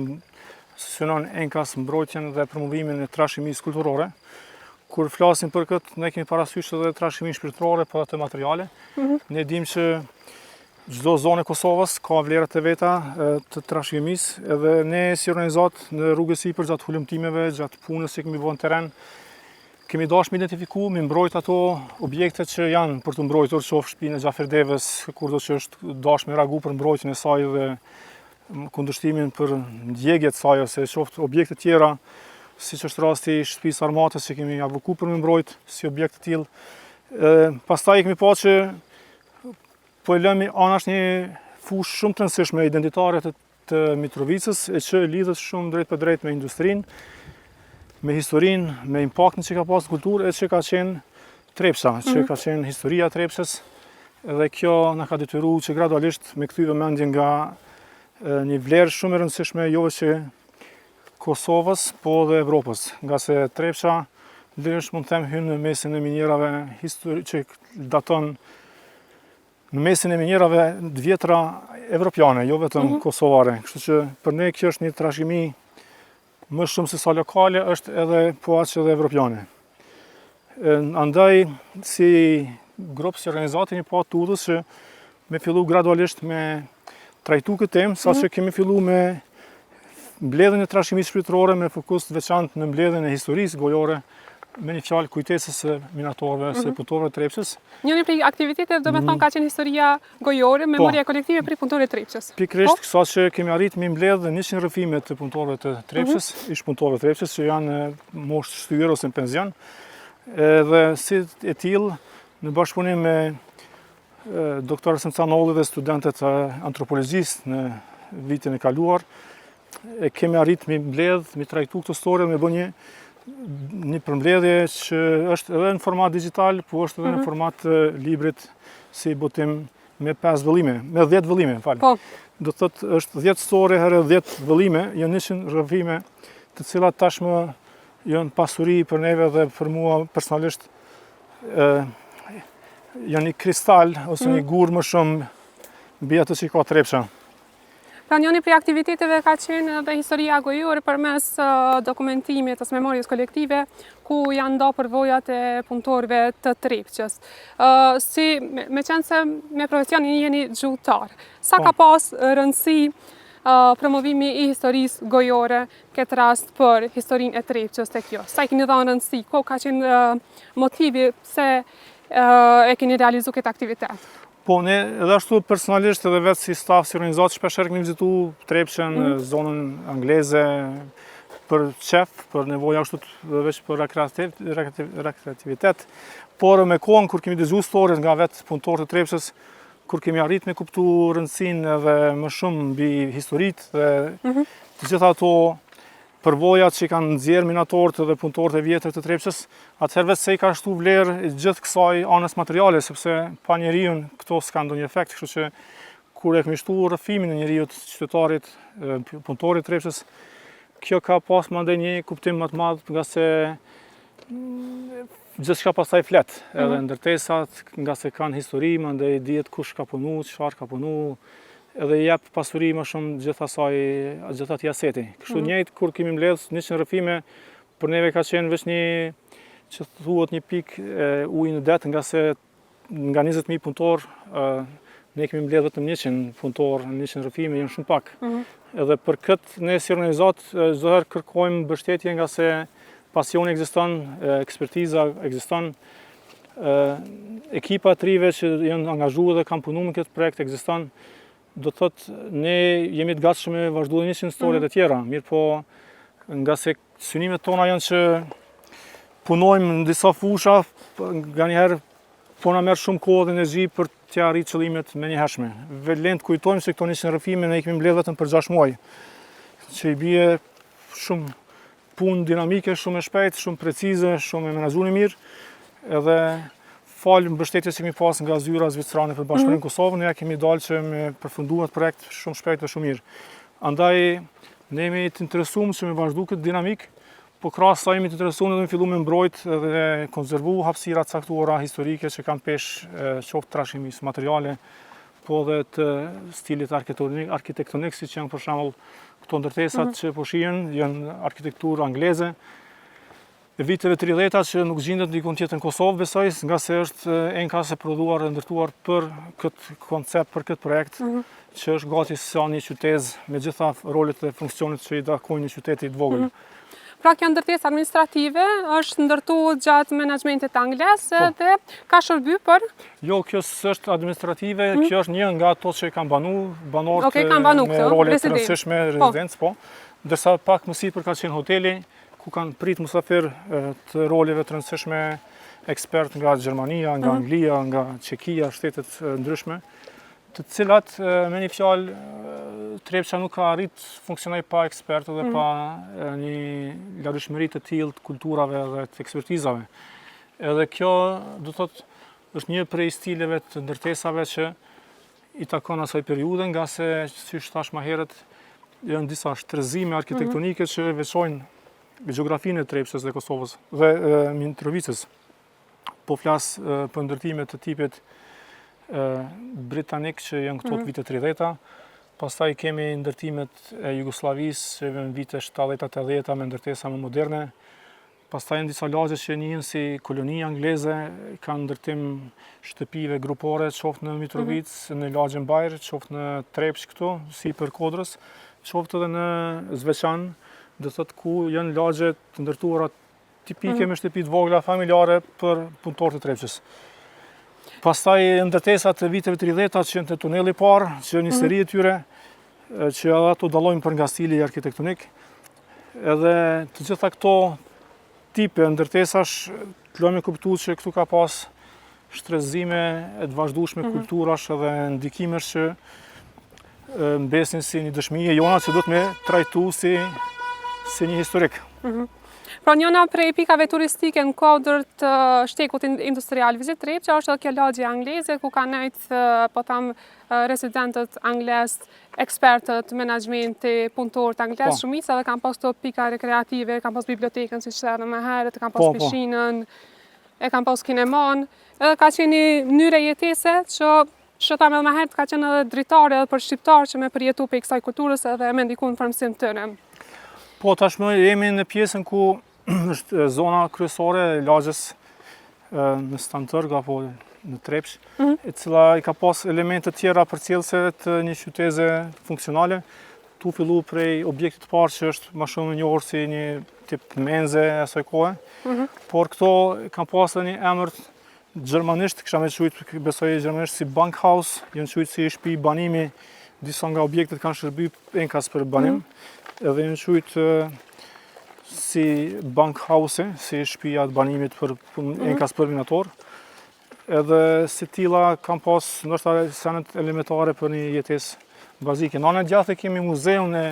synon enkas mbrojtjen dhe promovimin e trashëgimisë kulturore. Kur flasim për këtë, ne kemi parasysh edhe trashëgiminë shpirtërore për atë materiale. Ne dimë që çdo zonë e Kosovës ka vlerat e veta të trashëgimisë, edhe ne si organizatë në rrugës sipër gjatë hulumtimeve, gjatë punës që kemi bërë në terren, kemi dashur me identifiku, me mbrojt ato objekte që janë për të mbrojtur, qoftë shtëpinë e Xhaferdevës, kurdo që është dashur me reagu për mbrojtjen e saj dhe kundërshtimin për ndjegjet saj ose qoftë objekte tjera, siç është rasti i shtëpisë armatës që kemi avoku për me mbrojt si objekt të tillë. Pastaj kemi pa që po e lëmi anash një fushë shumë të rëndësishme identitare të Mitrovicës, e që lidhet shumë drejt për drejt me industrinë, me historinë, me impaktin që ka pas në kulturë, e që ka qenë Trepça, që ka qenë historia e Trepçës, dhe kjo na ka detyruar që gradualisht me kthy vëmendjen nga një vlerë shumë e rëndësishme jo vetëm Kosovës, po dhe Evropës, nga se Trepça lirësh mund të them hyn në mesin e minjerave që daton në mesin e minjerave të vjetra evropiane, jo vetëm kosovare. Kështu që për ne kjo është një trashëgimi më shumë se sa lokale, është edhe po aq edhe evropiane. Andaj si grup, si organizatë, një pa të udhës që me fillu gradualisht me trajtu këtë temë, saqë kemi fillu me mbledhjen e trashëgimisë shpirtërore me fokus të veçantë në mbledhjen e historisë gojore, me një fjalë kujtesës së minatorëve, së punëtorëve të Trepçës. Njëri prej aktiviteteve do me thonë ka qenë historia gojore, memoria kolektive për punëtorëve të Trepçës. Pikërisht, saqë kemi arrit me mbledh 100 rrëfime të punëtorëve të Trepçës, ish punëtorëve të Trepçës që janë moshë shtyr ose në penzion. Dhe si e tillë, në bashkëpunim me doktorën Semcanolli dhe studentët e antropologjisë në vitin e kaluar, kemi arrit me mbledh, me trajtu këtë histori dhe me bë një përmbledhje që është edhe në format digital, po është edhe në format librit si botim me 5 vëllime, me 10 vëllime, falë. Po. Do të thotë është 10 story herë 10 vëllime, janë 100 rrëfime, të cilat tashmë janë pasuri për neve dhe për mua personalisht janë një kristal ose një gur më shumë mbi atë që ka Trepça. Pra njëri prej aktiviteteve ka qenë edhe historia gojore përmes dokumentimit ose memorias kolektive, ku janë nda përvojat e punëtorëve të Trepçës. Me qenë se me profesionin jeni gjuhëtar, sa ka pas rëndësi promovimi i historisë gojore këtë rast për historinë e Trepçës të kjo? Sa i keni dhënë rëndësi? Ko ka qenë motivi pse e keni realizu këtë aktivitet? Po, ne edhe ashtu personalisht edhe vetë si staf, si organizatë, shpesher kemi vizitu Trepçën, zonën angleze, për qef, për nevoja ashtu dhe veç për rekreativitet, por me kohën kur kemi dëgju historit nga vetë punëtorët të Trepçës, kur kemi arrit me kuptu rëndësinë edhe më shumë mbi historitë dhe të gjitha ato përvojat që kanë nxjerrë minatorët dhe punëtorët e vjetër të Trepçës, atëherë vetë se i ka shtu vlerë gjithë kësaj anës materiale, sepse pa njeriun këto s'ka ndonjë efekt, kështu që kur e kemi shtu rrëfimin e njeriut, qytetarit, punëtorit të Trepçës, kjo ka pas mandej një kuptim më të madh, nga se gjithçka pastaj flet, edhe ndërtesat, nga se kanë histori, mandej dihet kush ka punu, çfarë ka punu, edhe jep pasuri më shumë gjithë atij aseti. Kështu njëjtë kur kemi mbledh 100 rrëfime, për neve ka qenë veç një, që thuhet një pikë ujë në det, nga se nga 20.000 punëtor, ne kemi mbledh vetëm 100 punëtor, 100 rrëfime, janë shumë pak. Edhe për këtë ne si organizat çdo herë kërkojmë mbështetje, nga se pasioni ekziston, ekspertiza ekziston, ekipa të rive që janë angazhuar dhe kanë punuar në këtë projekt ekziston. Do të thotë ne jemi të gatshëm me vazhdu 100 historit e tjera, mirë po nga se synimet tona janë që punojmë në disa fusha, nga njëherë po na merr shumë kohë dhe energji për të arritur qëllimet menjëhershme. Vetëm kujtojmë se këto 100 rrëfime ne i kemi mbledh vetëm për 6 muaj, që i bie shumë punë dinamike, shumë e shpejtë, shumë precize, shumë e menaxhuar mirë, edhe falë mbështetjes që kemi pas nga zyra zvicerane për Bashkërinë Kosovën, ne kemi dalë që me përfundu atë projekt shumë shpejt dhe shumë mirë. Andaj, ne jemi të interesuar që me vazhdu këtë dinamik, po krahas asaj jemi të interesuar edhe me fillu me mbrojt dhe konservu hapësira të caktuara historike që kanë peshë qoftë trashëgimisë materiale, po dhe të stilit arkitektonik, siç janë për shembull këto ndërtesat që po shihen, janë arkitekturë angleze, e viteve 30-ta që nuk gjendet dikun tjetër në Kosovë, besoj, nga se është enkas e prodhuar dhe ndërtuar për këtë koncept, për këtë projekt, që është gati sa një qytet me gjitha rolet dhe funksionet që i takojnë një qyteti të vogël. Pra Pra kjo ndërtesë administrative është ndërtuar gjatë menaxhmentit angles dhe ka shërby për? Jo, kjo s'është administrative, kjo është një nga ato që kanë banorët me role të rëndësishme rezidencë, po. Ndërsa pak më sipër ka qenë hoteli, ku kanë prit musafir të roleve të rëndësishme ekspert nga Gjermania, nga Anglia, nga Çekia, shtetet ndryshme, të cilat me një fjalë Trepça nuk ka arrit funksionoj pa ekspertë dhe pa një larmishmëri të tillë të kulturave dhe të ekspertizave. Edhe kjo, do thotë, është një prej stileve të ndërtesave që i takon asaj periudhe, nga se, siç thash më herët, janë disa shtrëzime arkitektonike që veçojnë gjeografinë e Trepçës dhe Kosovës dhe Mitrovicës. Po flas për ndërtime të tipit britanik që janë këto të vitet 30-ta, pastaj kemi ndërtimet e Jugosllavisë që janë vite 70-80 me ndërtesa më moderne. Pastaj janë disa lagje që njihen si koloni angleze, kanë ndërtim shtëpive grupore, qoftë në Mitrovicë, në lagjen Bajr, qoftë në Trepç këtu, sipër Kodrës, qoftë edhe në Zveçan, do thotë ku janë lagje të ndërtuara tipike me shtëpi të vogla familjare për punëtorët e Trepçës. Pastaj ndërtesat e viteve 30-ta që janë të tuneli i parë, që janë një seri e tyre, që edhe ato dallojnë për nga stili arkitektonik. Edhe të gjitha këto tipe ndërtesash, të lëmë kuptuar që këtu ka pas shtrëzime e të vazhdueshme kulturash edhe ndikimesh që mbesin si një dëshmi e jona që do të me trajtu si një historik. Pra njëna prej pikave turistike në kodër të shtekut industrial Vizit Trepça është edhe kjo lagje angleze, ku ka nejtë, po tham, residentët angles, ekspertët, menaxhmenti, punëtorët angles, shumica dhe kanë pas të pika rekreative, kanë pas bibliotekën, si që edhe më herët, kanë pas pishinën, e kanë pas kinemon, edhe ka qenë një mënyrë jetese që thamë edhe më herët ka qenë edhe dritare edhe për shqiptarë që me përjetu për kësaj kulturës edhe me ndiku në formësim të tyre. Po, tashmë jemi në pjesën ku është zona kryesore e lagjes në Stantërg apo në Trepç, e cila i ka pas elemente tjera përcjellëse të një qyteze funksionale. Tu fillu prej objektit të parë që është më shumë i njohur si një tip menze e asaj kohe, por këto kanë pas edhe një emër gjermanisht, kisha me quajtur besoj gjermanisht si Bankhaus, janë quajtur si shtëpi banimi, disa nga objektet kanë shërbyer enkas për banim. Edhe janë quajtur si Bankhaus, si shtëpia e banimit për enkas për minator. Edhe si tilla kanë pas ndoshta senet elementare për një jetesë bazike. Në anën gjatë kemi muzeun e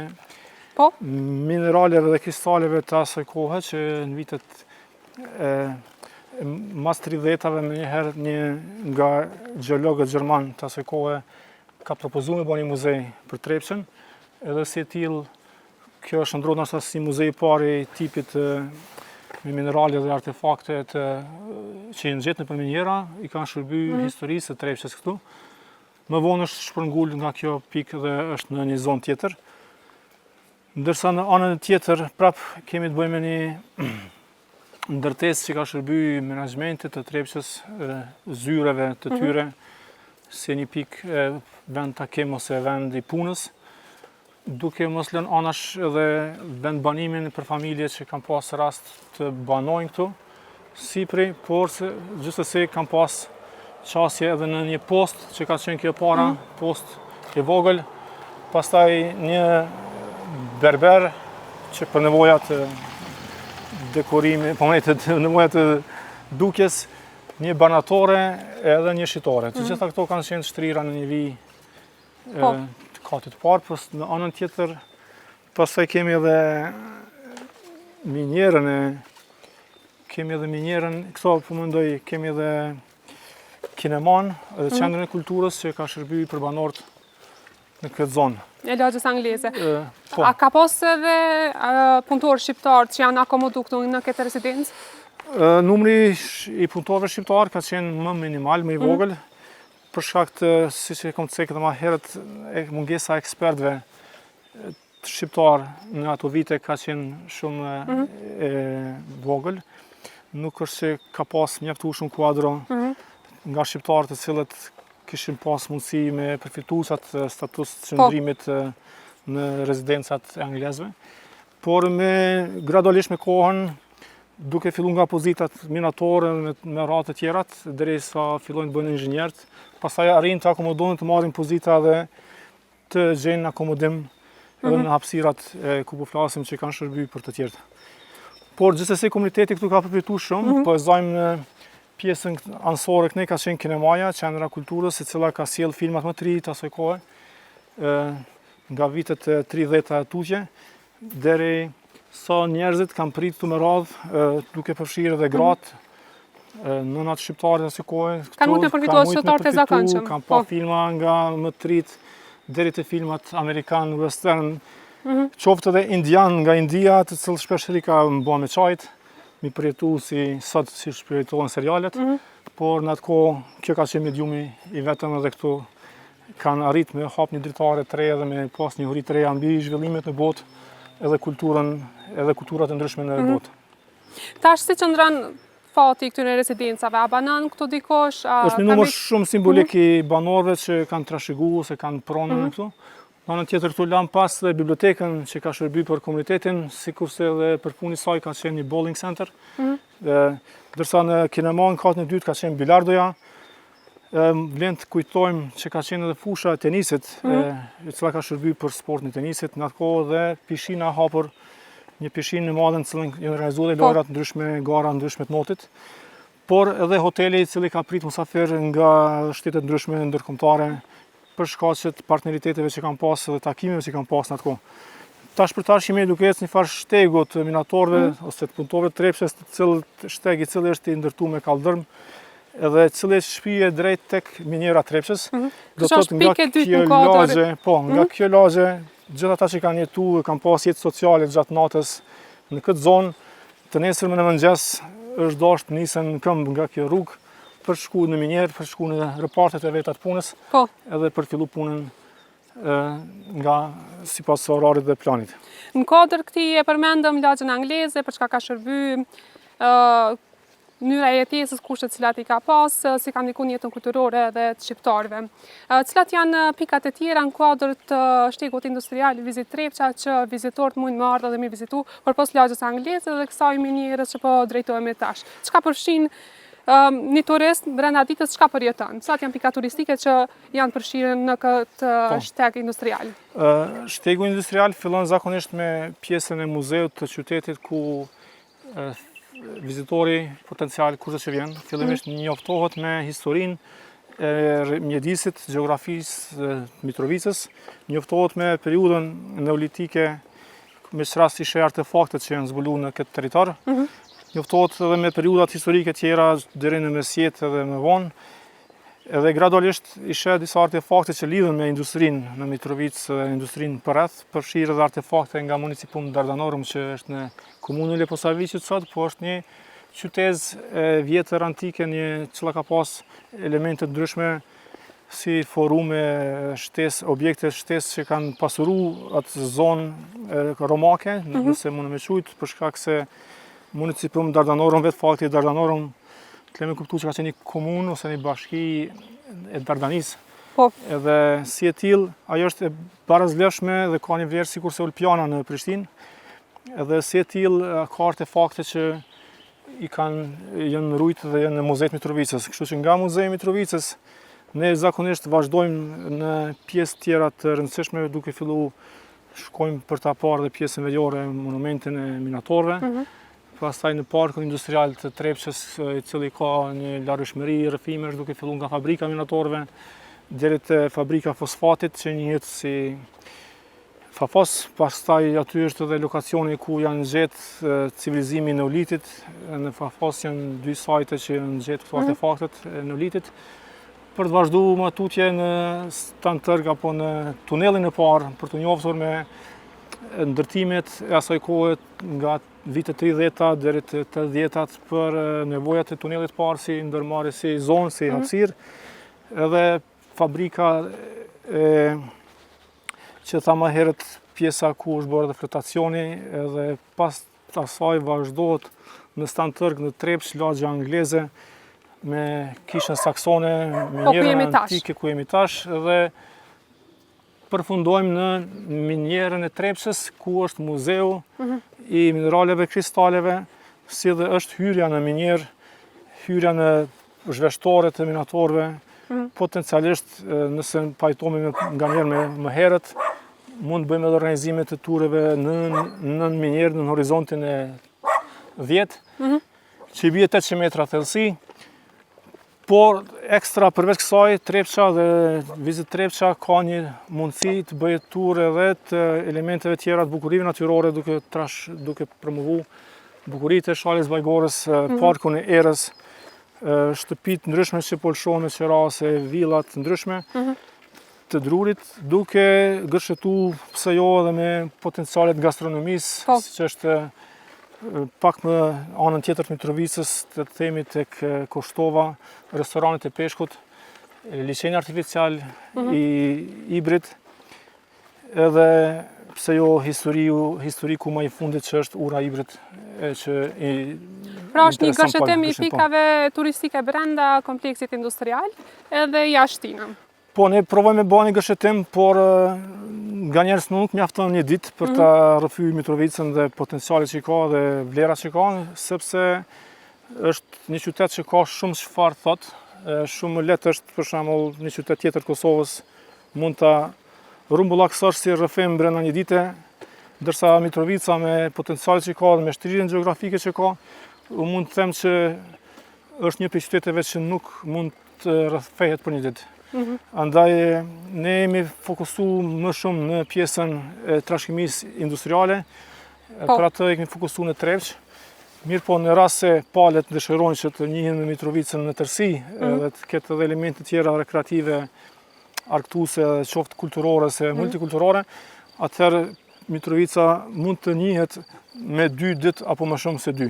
mineraleve dhe kristaleve të asaj kohe që në vitet mas 30-tave më njëherë një nga gjeologët gjerman të asaj kohe ka propozuar me bëni muzej për Trepçën, edhe si tillë kjo është ndrodhur ndoshta si muzej i parë i tipit me minerale dhe artefakte që janë gjetur nëpër minjera, i kanë shërbyer historisë së Trepçës këtu. Më vonë është shpërngul nga kjo pikë dhe është në një zonë tjetër. Ndërsa në anën tjetër prap kemi të bëjmë një ndërtesë që ka shërbyer menaxhmentit të Trepçës, zyreve të tyre, si një pikë vend takim ose vend i punës, duke mos lënë anash edhe vend banimin për familje që kanë pas rast të banojnë këtu, sipri, por gjithsesi kanë pas qasje edhe në një post që ka qenë kjo para, post i vogël, pastaj një berber që për nevojat dekorimi, për nevojat dukjes, një banatore edhe një shitore. Të gjitha këto kanë qenë shtrira në një vijë të katit parë, në anën tjetër, pastaj kemi edhe minjerën, këto po mendoj, kemi edhe kinemon, edhe qendrën e kulturës që ka shërbyer për banorët në këtë zonë. E lagjes angleze. A ka pas edhe punëtorë shqiptarë që janë akomodu këtu në këtë rezidencë? Numri i punëtorëve shqiptarë ka qenë më minimal, më i vogël, për shkak të, siç e kam thënë më herët, mungesa e ekspertëve shqiptarë në ato vite ka qenë shumë e vogël. Nuk është se ka pas mjaftueshëm kuadro nga shqiptarët të cilët kishin pas mundësi me përfituesat status të qëndrimit në rezidencat e anglezëve. por gradualisht me kohën, duke fillu nga pozitat minatore me ratë të tjerat, derisa fillojnë të bëjnë inxhinierët, pastaj arrin të akomodohen të marrin pozita dhe të gjenë akomodim edhe në hapësirat ku po flasim që kanë shërby për të tjerët. Por gjithsesi komuniteti këtu ka përfituar shumë, po e zajmë në pjesën anësore këne ka qenë kinemaja, qendra kulturës, e cila ka sjell filmat më të ri të asaj kohe, nga vitet 30-ta tutje, deri sa njerëzit kanë pritur të me radhë, duke përfshirë edhe gratë, nënat shqiptare të asaj kohe. Kanë mujtë me përfituar qytetarët e zakonshëm. Kanë pa filma nga më të rit deri te filmat amerikan, western, qoftë edhe indian nga India, të cilë shpeshri ka mba me qajt, mi përjetu si sot si shpërjetohen serialet, por në atë kohë kjo ka qenë mediumi i vetëm edhe këtu kanë arrit me hap një dritare të re dhe me pas një uri të reja mbi zhvillimet në botë edhe kulturat e ndryshme në botë. Tash si qëndron fati këtyre residencave, a banon këtu dikosh? Është një numër shumë simbolik i banorëve që kanë trashëguar se kanë pronën këtu. Në anën tjetër këtu lam pas dhe bibliotekën që ka shërby për komunitetin, sikurse edhe për punë i saj ka qenë një bowling center. Ndërsa në kinema në katën e dytë ka qenë bilardoja. Vlen të kujtojmë që ka qenë edhe fusha e tenisit, e cila ka shërby për sportin e tenisit, në atë kohë dhe pishina hapur, një pishinë në madhe në cilën janë organizuar lojrat ndryshme, gara ndryshme të motit, por edhe hoteli i cili ka prit musafir nga shtetet ndryshme ndërkombëtare për shkaqet partneriteteve që kanë pas dhe takimeve që kanë pas në atë kohë. Tash për tash jemi duke ecë një farë shtegu të minatorëve ose të punëtorëve të Trepçës, shteg i cili është i ndërtuar me kaldërm, edhe cili shpije drejt tek miniera Trepçës. Do të thotë nga kjo lagje, gjithë ata që kanë jetuar, kanë pas jetë sociale gjatë natës në këtë zonë, të nesërmen në mëngjes është dashur të nisen në këmbë nga kjo rrugë për shku në minierë, për shku në repartet e veta të punës, edhe për fillu punën nga sipas orarit dhe planit. Në kodër këtij e përmendëm lagjën angleze, për çka ka shërby, mënyra e jetesës, kushtet cilat i ka pas, si ka ndikuar në jetën kulturore dhe të shqiptarëve. Cilat janë pikat e tjera në kuadër të shtegut industrial Vizit Trepça që vizitorët mund të ardhin dhe mi vizitu përpos lagjës angleze dhe kësaj minierës që po drejtohemi tash. Çka përfshin një turist brenda ditës, çka përjeton? Cilat janë pikat turistike që janë përfshirë në këtë shteg industrial? Shtegu industrial fillon zakonisht me pjesën e muzeut të qytetit ku vizitori potencial kurse që vjen, fillimisht njoftohet me historinë e mjedisit, gjeografisë Mitrovicës, njoftohet me periudhën neolitike, me rast ishe artefaktet që janë zbuluar në këtë territor, njoftohet edhe me periudat historike tjera deri në mesjet edhe më vonë, edhe gradualisht ishe disa artefakte që lidhen me industrinë në Mitrovicë, industrinë përreth, përfshirë edhe artefakte nga municipum Dardanorum që është në komunën Leposavicit sot, po është një qytetëz vjetër antike, një cila ka pas elemente ndryshme si forume, shtesë, objekte shtesë që kanë pasuru atë zonë romake, nëse mund me quajtë, për shkak se municipum Dardanorum, vetë fakti Dardanorum, të lemi kuptu që ka qenë një komunë ose një bashki e Dardanisë. Edhe si e tillë, ajo është e barazleshme dhe ka një vlerë sikur se Ulpiana në Prishtinë. Edhe si e tillë ka artefakte që janë rujtë dhe janë në Muzein Mitrovicës. Kështu që nga Muzei Mitrovicës ne zakonisht vazhdojmë në pjesë tjera të rëndësishme, duke fillu shkojmë për ta parë dhe pjesën veriore, monumentin e minatorëve. Pastaj në parkun industrial të Trepçës, i cili ka një largëshmëri rrëfimesh, duke filluar nga fabrika minatorëve deri te fabrika fosfatit që njihet si Fafos, pastaj aty është edhe lokacioni ku janë gjetë civilizimi i neolitit. Në Fafos janë 2 sajte që janë gjetë këto artefaktet e neolitit. Për të vazhduar më tutje në Stantërg apo në tunelin e parë, për të njohur me ndërtimet e asaj kohe nga vitet 30-ta deri te 80-tat për nevojat e tunelit parë si ndërmarrje, si zonë, si hapësirë, edhe fabrika që tha më herët pjesa ku është bërë dhe flotacioni, edhe pas asaj vazhdohet në Stantërg, në Trepçë, lagja angleze, me kishën saksone, minierën antike ku jemi tash, edhe përfundojmë në minjerën e Trepçës, ku është muzeu i mineraleve kristaleve, si dhe është hyrja në minjerë, hyrja në zhveshtore të minatorëve, potencialisht nëse pajtohemi nga njerë me më herët, mund të bëjmë edhe organizime të tureve në minjerë në horizontin e 10, që i bie 800 metra thellësi, por ekstra përveç kësaj, Trepça dhe Vizit Trepça ka një mundësi të bëjë tur edhe të elementeve tjera të bukurive natyrore duke promovu bukuritë e Shalës Bajgorës, parkun e Erës, shtëpitë ndryshme që po lëshohen me qerase, villat ndryshme të Drurit, duke gërshetu pse jo edhe me potencialet gastronomisë, siç është pak më anën tjetër të Mitrovicës, të themi tek Koshtova, restoranet e peshkut, liçeni artificial i Ibrit, edhe pse jo historiku më i fundit që është ura Ibrit, Pra është një gërshetim i pikave turistike brenda kompleksit industrial edhe jashtinëm. Po, ne provojmë me bëni gërshetim, por nga njerës nuk mjafton një ditë për ta rrëfyer Mitrovicën dhe potencialet që ka dhe vlerat që ka, sepse është një qytet që ka shumë çfarë thot, shumë lehtë është për shembull një qytet tjetër të Kosovës mund ta rrumbullaksosh si rrëfim brenda një dite, ndërsa Mitrovica me potencialet që ka dhe me shtrirjen gjeografike që ka, mund të them që është një prej qyteteve që nuk mund të rrëfehet për një ditë. Andaj ne jemi fokusu më shumë në pjesën e trashëgimisë industriale, për atë kemi fokusu në Trepçë. Mirë po në rast se palët dëshirojnë që të njihen në Mitrovicën në tërësi, dhe të ketë edhe elemente tjera rekreative, arktuse, qoftë kulturore se multikulturore, atëherë Mitrovica mund të njihet me 2 ditë apo më shumë se 2.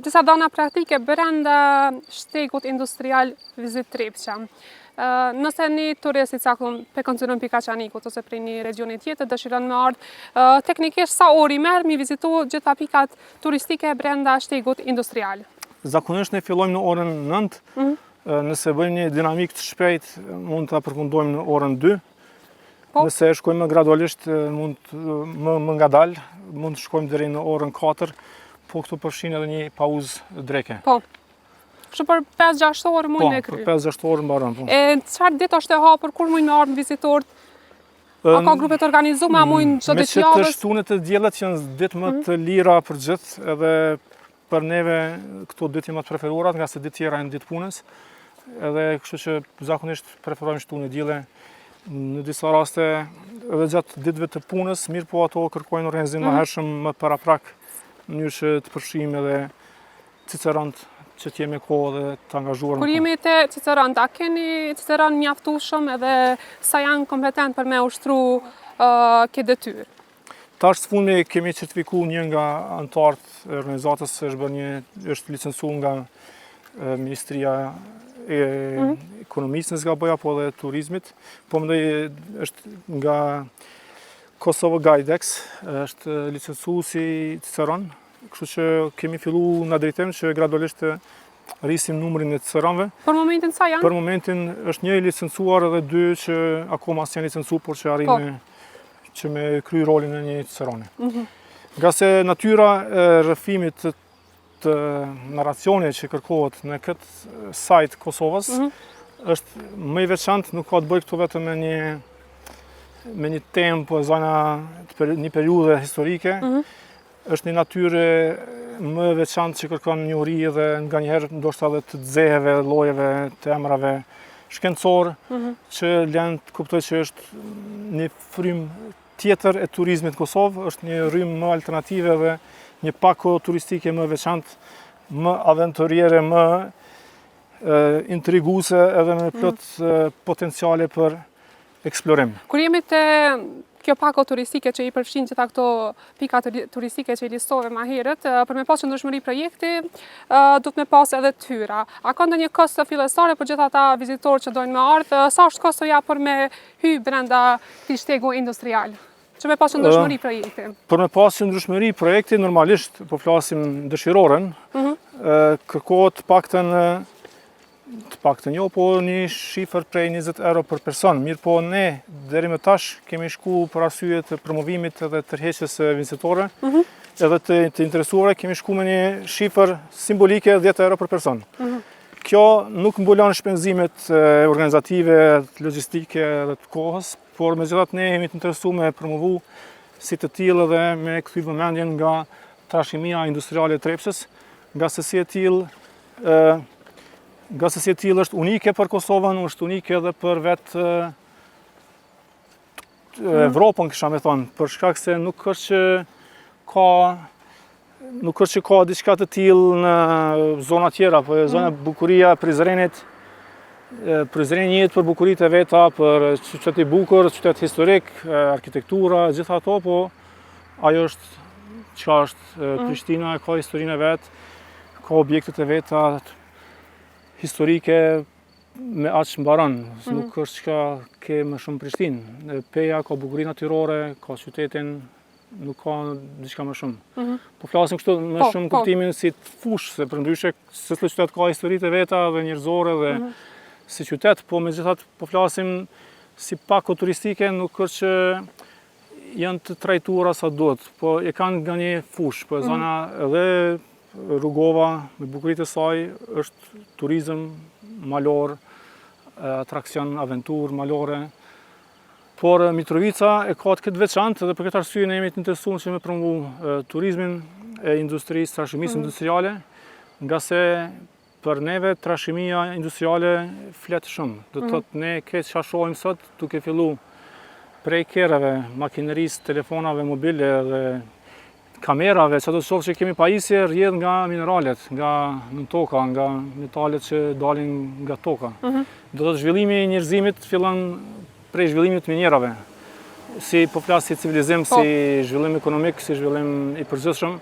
Disa dana praktike brenda shtegut industrial Vizit Trepça. Nëse një turist i caktuar pe konsideron pi Kaçanikut ose prej një regioni tjetër dëshiron me ardh, teknikisht sa orë merr mi vizitu gjitha pikat turistike brenda shtegut industrial? Zakonisht ne fillojmë në orën 9, nëse bëjmë një dinamik të shpejt mund ta përfundojmë në orën 2. Nëse shkojmë gradualisht mund më ngadalë, mund të shkojmë deri në orën 4, po këtu përfshin edhe një pauzë dreke. Po. Kështu për 5-6 orë mund me kry. Po, për 5-6 orë mbaron. Po. Çfarë ditë është e hapur, kur mund me ardhë vizitorët? A ka grupe të organizuara, mund çdo ditë javës? Me që të shtunet e diellet janë ditë më të lira për gjithë, edhe për neve këto ditë janë më të preferuara, nga se ditë tjera janë ditë punës. Edhe kështu që zakonisht preferojmë shtunë e dielle. Në disa raste edhe gjatë ditëve të punës, mirë po ato kërkojnë organizim më hershëm më paraprak, në mënyrë që të përfshijmë edhe cicerant që t'jemi kohë dhe të angazhuar. Kur jemi te cicerant, a keni cicerant mjaftueshëm edhe sa janë kompetent për me ushtru këtë detyrë? Tash së fundmi kemi certifikuar një nga anëtarët e organizatës, është licencuar nga Ministria e Ekonomisë në zgaboj apo dhe turizmit, po mendoj është nga Kosovo Guidex, është licencuar si ciceron. Kështu që kemi fillu në drejtim që gradualisht të rrisim numrin e ciceronëve. Për momentin sa janë? Për momentin është 1 licencuar edhe 2 që akoma s'janë licencuar, por që arrin që me kry rolin e një ciceroni. Nga se natyra e rrëfimit të narracionit që kërkohet në këtë sajt Kosovës është më i veçantë, nuk ka të bëjë këtu vetëm me një temë po zona një periudhe historike. Është një natyrë më veçantë që kërkon njohuri dhe nganjëherë ndoshta edhe të dzeheve, llojeve, të emrave shkencor, që lën të kuptoj që është një frymë tjetër e turizmit në Kosovë, është një rrymë më alternative dhe një pako turistike më veçantë, më aventuriere, më intriguese edhe me plot potenciale për eksplorim. Kur jemi te kjo pako turistike që i përfshin gjitha këto pika turistike që i listove ma herët, për me pas qëndrueshmëri projekti, du të me pas edhe tyra. A ka ndonjë kosto fillestare për gjitha ata vizitorë që dojnë me ardhë? Sa është kostoja për me hy brenda këtij shtegu industrial? Që me pas qëndrueshmëri projekti? Për me pas qëndrueshmëri projekti, normalisht, po flasim dëshiroren, kërkohet paktën të paktën jo, po një shifër prej 20 euro për person. Mirë po ne, deri më tash, kemi shku për arsye të promovimit edhe tërheqjes vizitore, edhe të interesuara, kemi shku me një shifër simbolike 10 euro për person. Kjo nuk mbulon shpenzimet organizative, logjistike dhe të kohës, por megjithatë ne jemi të interesuar me promovu si të tillë edhe me kthy vëmendjen nga trashëgimia industriale e Trepçës, nga se si e tillë është unike për Kosovën, është unike edhe për vetë Evropën, kisha me thonë, për shkak se nuk është që ka diçka të tillë në zona tjera, po zona Bukuria, Prizrenit, Prizreni njihet për bukuritë e veta, për qytet i bukur, qytet historik, arkitektura, gjitha ato, po ajo është çka është Prishtina, ka historinë e vet, ka objektet e veta historike me aq mbaron, nuk është çka ke më shumë Prishtinë. Peja ka bukurinë natyrore, ka qytetin, nuk ka diçka më shumë. Po flasim kështu më shumë kuptimin si të fush, se përndryshe çdo qytet ka historitë e veta dhe njerëzore dhe si qytet, po megjithatë po flasim si pako turistike, nuk është që janë të trajtuara sa duhet, po e kanë nga një fush, po zona edhe Rrugova me bukuritë e saj është turizëm malor, atrakcion aventurë malore. Por Mitrovica e ka këtë veçantë dhe për këtë arsye ne jemi të interesuar që me promovu turizmin e industrisë, trashëgimisë industriale, nga se për neve trashëgimia industriale flet shumë. Do të thotë ne këtë çfarë shohim sot duke fillu prej kerrave, makinerisë, telefonave mobile dhe kamerave, që do të shohë që kemi pajisje rrjedh nga mineralet, nga në toka, nga metalet që dalin nga toka. Do të zhvillimi i njerëzimit fillon prej zhvillimit të minjerave. Si po flas si civilizim, si zhvillim ekonomik, si zhvillim i përgjithshëm.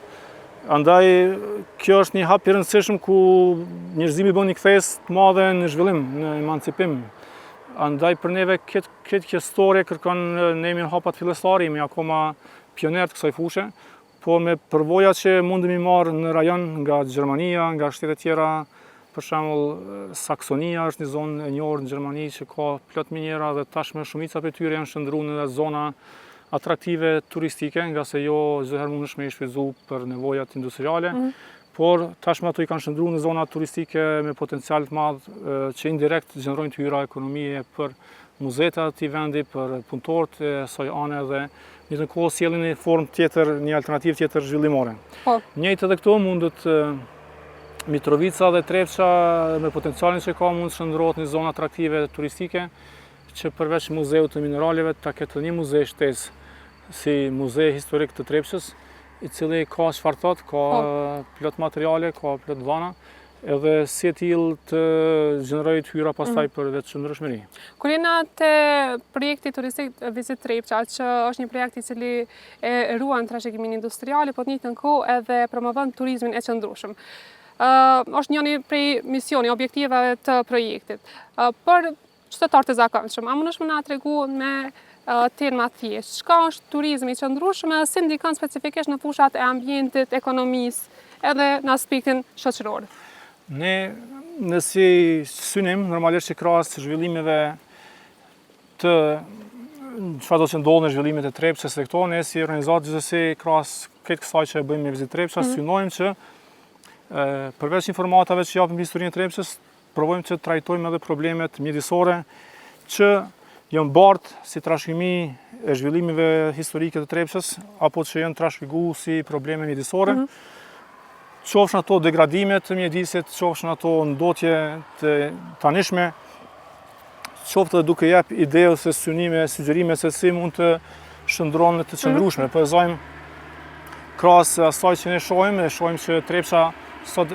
Andaj kjo është një hap i rëndësishëm ku njerëzimi bën një kthesë të madhe në zhvillim, në emancipim. Andaj për neve këtë histori kërkon ne jemi në hapat fillestare, jemi akoma pioner të kësaj fushë. Po me përvoja që mundemi marrë në rajon nga Gjermania, nga shtete tjera, për shembull Saksonia është një zonë e njohur në Gjermani që ka plot minjera dhe tashmë shumica prej tyre janë shndruar në zona atraktive turistike, nga se jo çdo herë mundesh me i shfrytzu për nevojat industriale, por tashmë ato i kanë shndruar në zona turistike me potencial të madh që indirekt gjenerojnë hyra ekonomie për muzeet e atij vendi, për punëtorët e asaj ane dhe në të kohë sjellin një formë tjetër, një alternativë tjetër zhvillimore. Njëjtë edhe këto mundet Mitrovica dhe Trepça me potencialin që ka mund të shndrohet në zona atraktive turistike, që përveç muzeut të mineraleve ta ketë një muze shtesë si muze historik të Trepçës, i cili ka çfarë thotë, ka plot materiale, ka plot dhana, edhe si e tillë të gjenerojë hyra pastaj për vetë qëndrueshmëri. Kur jena te projekti turistik Visit Trepça, që është një projekt i cili e ruan trashëgimin industrial, po të njëjtën kohë edhe promovon turizmin e qëndrueshëm. Është një prej misioni, objektivave të projektit. Për qytetarët e zakonshëm, a mundesh më na tregu me terma thjesht, çka është turizmi i qëndrueshëm dhe si ndikon specifikisht në fushat e ambientit, ekonomisë, edhe në aspektin shoqëror? Ne në si synim, normalisht që krahas zhvillimeve të çfarë do të ndodhë në zhvillimet e Trepçës dhe këto, ne si organizatë gjithsesi krahas këtë kësaj që e bëjmë me Visit Trepça, synojmë që përveç informatave që japim historinë e Trepçës, provojmë që trajtojmë edhe problemet mjedisore që janë bartë si trashëgimi e zhvillimeve historike të Trepçës, apo që janë trashëguar si probleme mjedisore. Qofshin ato degradime të mjedisit, qofshin ato ndotje të tanishme, qoftë edhe duke jep ide ose synime, sugjerime se si mund të shndrohen të qëndrueshme. Po e zojmë krahas asaj që ne shohim që Trepça sot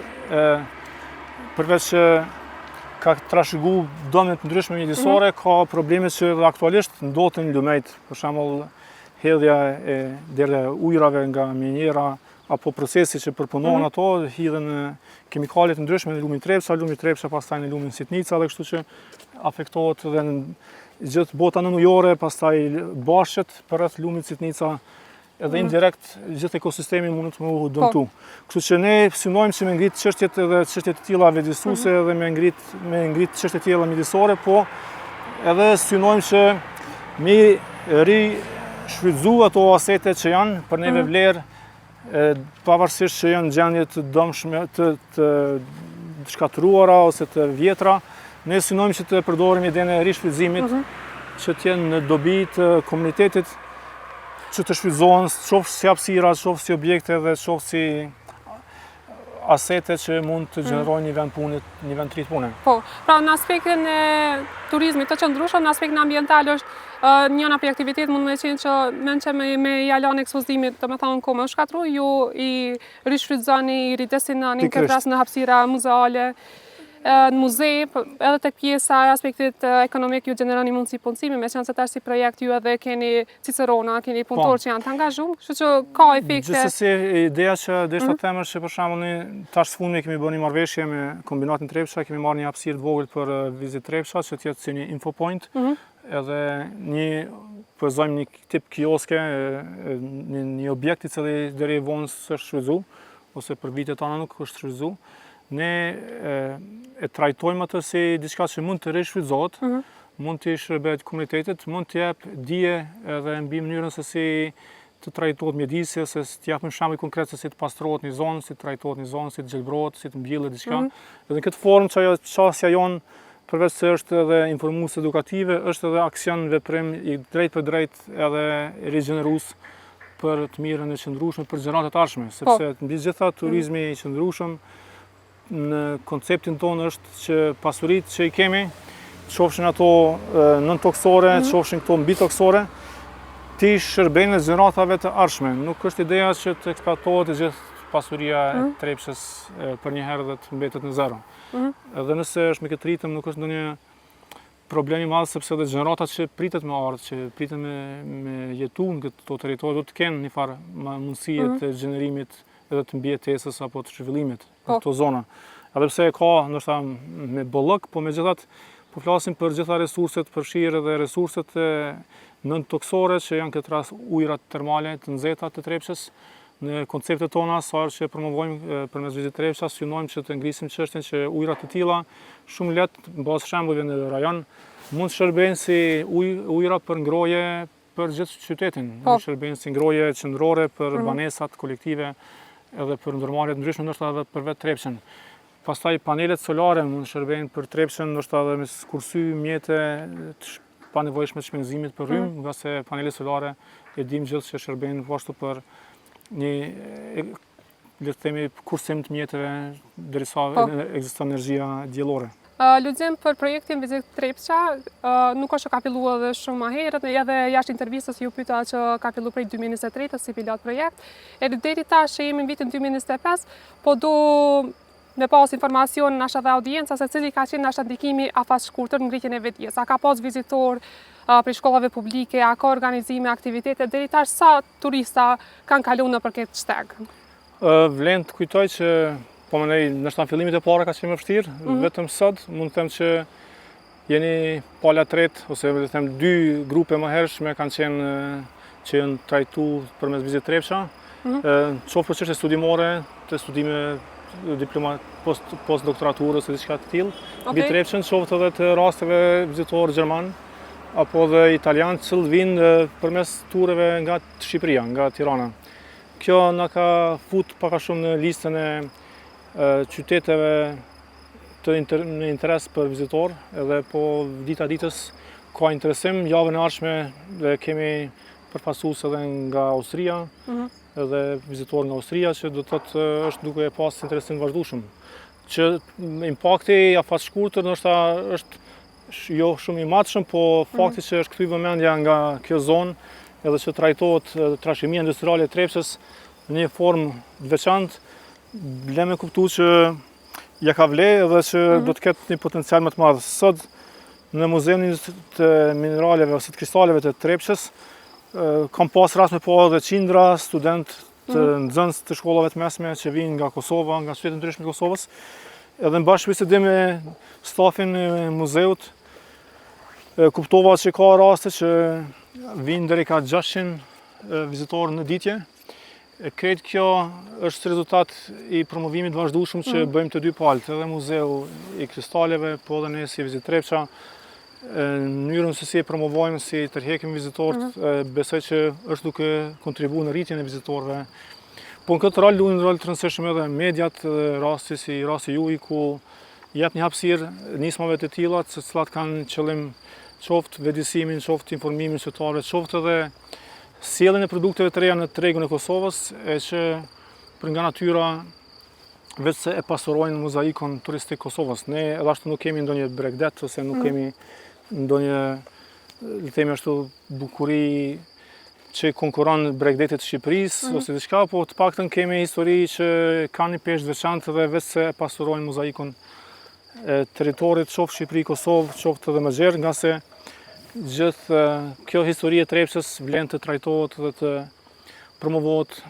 përveç që ka trashëguar dëme të ndryshme mjedisore, ka probleme që aktualisht ndoten lumejt, për shembull hedhja e derdhja e ujrave nga minjera, apo procesi që përpunohen ato, hidhen kemikalet të ndryshme në lumin Trepça, pastaj në lumin Sitnica, dhe kështu që afektohet dhe gjithë bota nënujore, pastaj bashkët përreth lumit Sitnica, edhe indirekt gjithë ekosistemi mund të më dëmtu. Kështu që ne synojmë që me ngrit çështjet edhe çështje të tilla vjedisuese edhe me ngrit çështje të tilla mjedisore, po edhe synojmë që me shfrytëzu ato asete që janë për neve vlerë, pavarësisht që janë gjendje të dëmshme, të shkatruara ose të vjetra, ne synojmë që të përdorim idenë e rishfrytëzimit që të jenë në dobi të komunitetit, që të shfrytëzohen qoftë si hapësira, qoftë si objekte dhe qoftë si asete që mund të gjenerojnë një vend pune, një vend të rritë pune. Po, pra në aspektin e turizmit të qëndrueshëm, në aspektin ambiental është njëna për aktivitet mund me qenë që men që me jalon ekspozimit, të me thonë ko me shkatru, ju i rishfrytëzoni, i ridestinoni, në këtë ras në hapësira muzeale, në muze, edhe të pjesa e aspektit ekonomik ju gjeneroni mundësi punësimi, me qenë se tash si projekt ju edhe keni Cicerona, keni punëtor që janë të angazhuar, kështu që ka efekte. Gjithsesi, ideja që deshta të them është që për shembull ne tash së kemi bërë një marrëveshje me kombinatin Trepça, kemi marrë një hapësirë të vogël për Visit Trepça, që të jetë si një infopoint, edhe përzojmë një tip kioske, një objekt i cili deri vonë s'është shfrytzuar, ose për vitet tona nuk është shfrytzuar. Ne e trajtojmë atë si diçka që mund të rishfrytëzohet, mund të shërbehet komunitetit, mund të jep dije edhe mbi mënyrën se si të trajtohet mjedisja, se të japim shembull konkret se si të pastrohet një zonë, si të trajtohet një zonë, si të gjelbrohet, si të mbjellet diçka. Edhe në këtë formë që ajo çësia jon, përveç se është edhe informuese edukative, është edhe aksion veprim i drejt për drejt edhe rigjenerues për të mirën e qëndrueshme për gjenerat e ardhshme, sepse mbi gjitha turizmi i qëndrueshëm në konceptin tonë është që pasuritë që i kemi, qofshin ato nën-toksore, qofshin këto mbi-toksore, ti shërbejnë gjeneratave të ardhshme. Nuk është ideja që të eksploatohet gjithë pasuria e Trepçës për një herë dhe të mbetet në zero. Edhe nëse është me këtë ritëm, nuk është ndonjë problemi i madh, sepse edhe gjeneratat që pritet me ardhë, që pritet me jetu në këto territori, do të kenë një farë mundësie të gjenerimit edhe të mbjetesës apo të zhvillimit në këto zona. Edhe pse ka ndoshta me bollëk, po megjithatë po flasim për gjitha resurset përfshirë dhe resurset nën-toksore që janë këtë rast ujërat termale të nxehta të Trepçës. Në konceptet tona, sa që promovojmë përmes Visit Trepça, synojmë që të ngrisim çështjen që ujërat të tilla shumë lehtë, në bazë shembujve në rajon, mund të shërbejnë si ujëra për ngroje për gjithë qytetin. Mund të shërbejnë si ngroje qendrore për banesat kolektive, edhe për ndërmarrje të ndryshme, ndoshta edhe për vetë Trepçën. Pastaj panelet solare mund të shërbejnë për Trepçën, ndoshta edhe me kursy mjete të panevojshme të shpenzimit për rrymë, nga se panelet solare e dim gjithë që shërbejnë ashtu për një, le të themi, kursim të mjeteve derisa ekziston energjia diellore. Lexim për projektin Visit Trepça, nuk është që ka filluar edhe shumë më herët, edhe jashtë intervistës ju pyeta që ka filluar prej 2023 si pilot projekt. Edhe deri tash që jemi në vitin 2025, po do me pas informacion nashta dhe audienca se cili ka qenë nashta ndikimi afaqshkurtër në ngritjen e vetdijes. A ka pas vizitor prej shkollave publike, a ka organizime, aktivitete, deri tash sa turista kanë kaluar nëpër këtë shteg? Vlen të kujtoj që po mendoj, nështë në fillimit e para ka qenë më vështirë, vetëm sot mund të them që jeni pala tret, ose le të them 2 grupe më hershme kanë qenë që janë trajtuar përmes Visit Trepça, qoftë për çështje studimore, të studime diploma postdoktoraturë ose diçka të tillë, mbi Trepçën, qoftë edhe të rasteve vizitorë gjerman apo dhe italian që vinë përmes tureve nga Shqipëria, nga Tirana. Kjo na ka fut pak a shumë në listën e qyteteve në interes për vizitor, edhe po dita ditës ka interesim. Javën e ardhshme dhe kemi përfaqësues edhe nga Austria, edhe vizitor nga Austria, që do të thotë është duke e pas interesim të vazhdueshëm. Që impakti afaqshkurtër ndoshta është jo shumë i madhshëm, po fakti që është kthyer vëmendja nga kjo zonë, edhe që trajtohet trashëgimia industriale e Trepçës në një formë të veçantë, le me kuptu që ja ka vlerë edhe që do të ketë një potencial më të madh. Sot në Muzeun të Mineraleve ose të Kristaleve të Trepçës kam pas rast me pa edhe qindra student të nxënës të shkollave të mesme që vinë nga Kosova, nga qytete ndryshme të Kosovës, edhe në bashkëbisedim me stafin e muzeut kuptova që ka raste që vinë deri ka 600 vizitorë në ditje. Kretë kjo është rezultat i promovimit vazhdueshëm që bëjmë të dy palët, edhe Muzeu i Kristaleve, po edhe ne si Vizit Trepça. Në mënyrën se si e promovojmë, si tërheqim vizitorët, besoj që është duke kontribuar në rritjen e vizitorëve. Po në këtë rol luajnë një rol të rëndësishëm edhe mediat, rasti si rasti juaj ku jep një hapësirë nismave të tilla, të cilat kanë qëllim qoftë vetëdijsimin, qoftë informimin qytetarëve, qoftë edhe sjelljen e produkteve të reja në tregun e Kosovës, e që për nga natyra vetë se e pasurojnë mozaikon turistik Kosovës. Ne edhe ashtu nuk kemi ndonjë bregdet ose nuk kemi ndonjë, le të themi ashtu, bukuri që konkuron bregdetit të Shqipërisë ose diçka, po të paktën kemi histori që kanë një peshë të veçantë dhe vetë se e pasurojnë mozaikon e territorit, qoftë Shqipëri, Kosovë, qoftë edhe më gjerë, nga se gjithë kjo histori e Trepçës vlen të trajtohet dhe të promovohet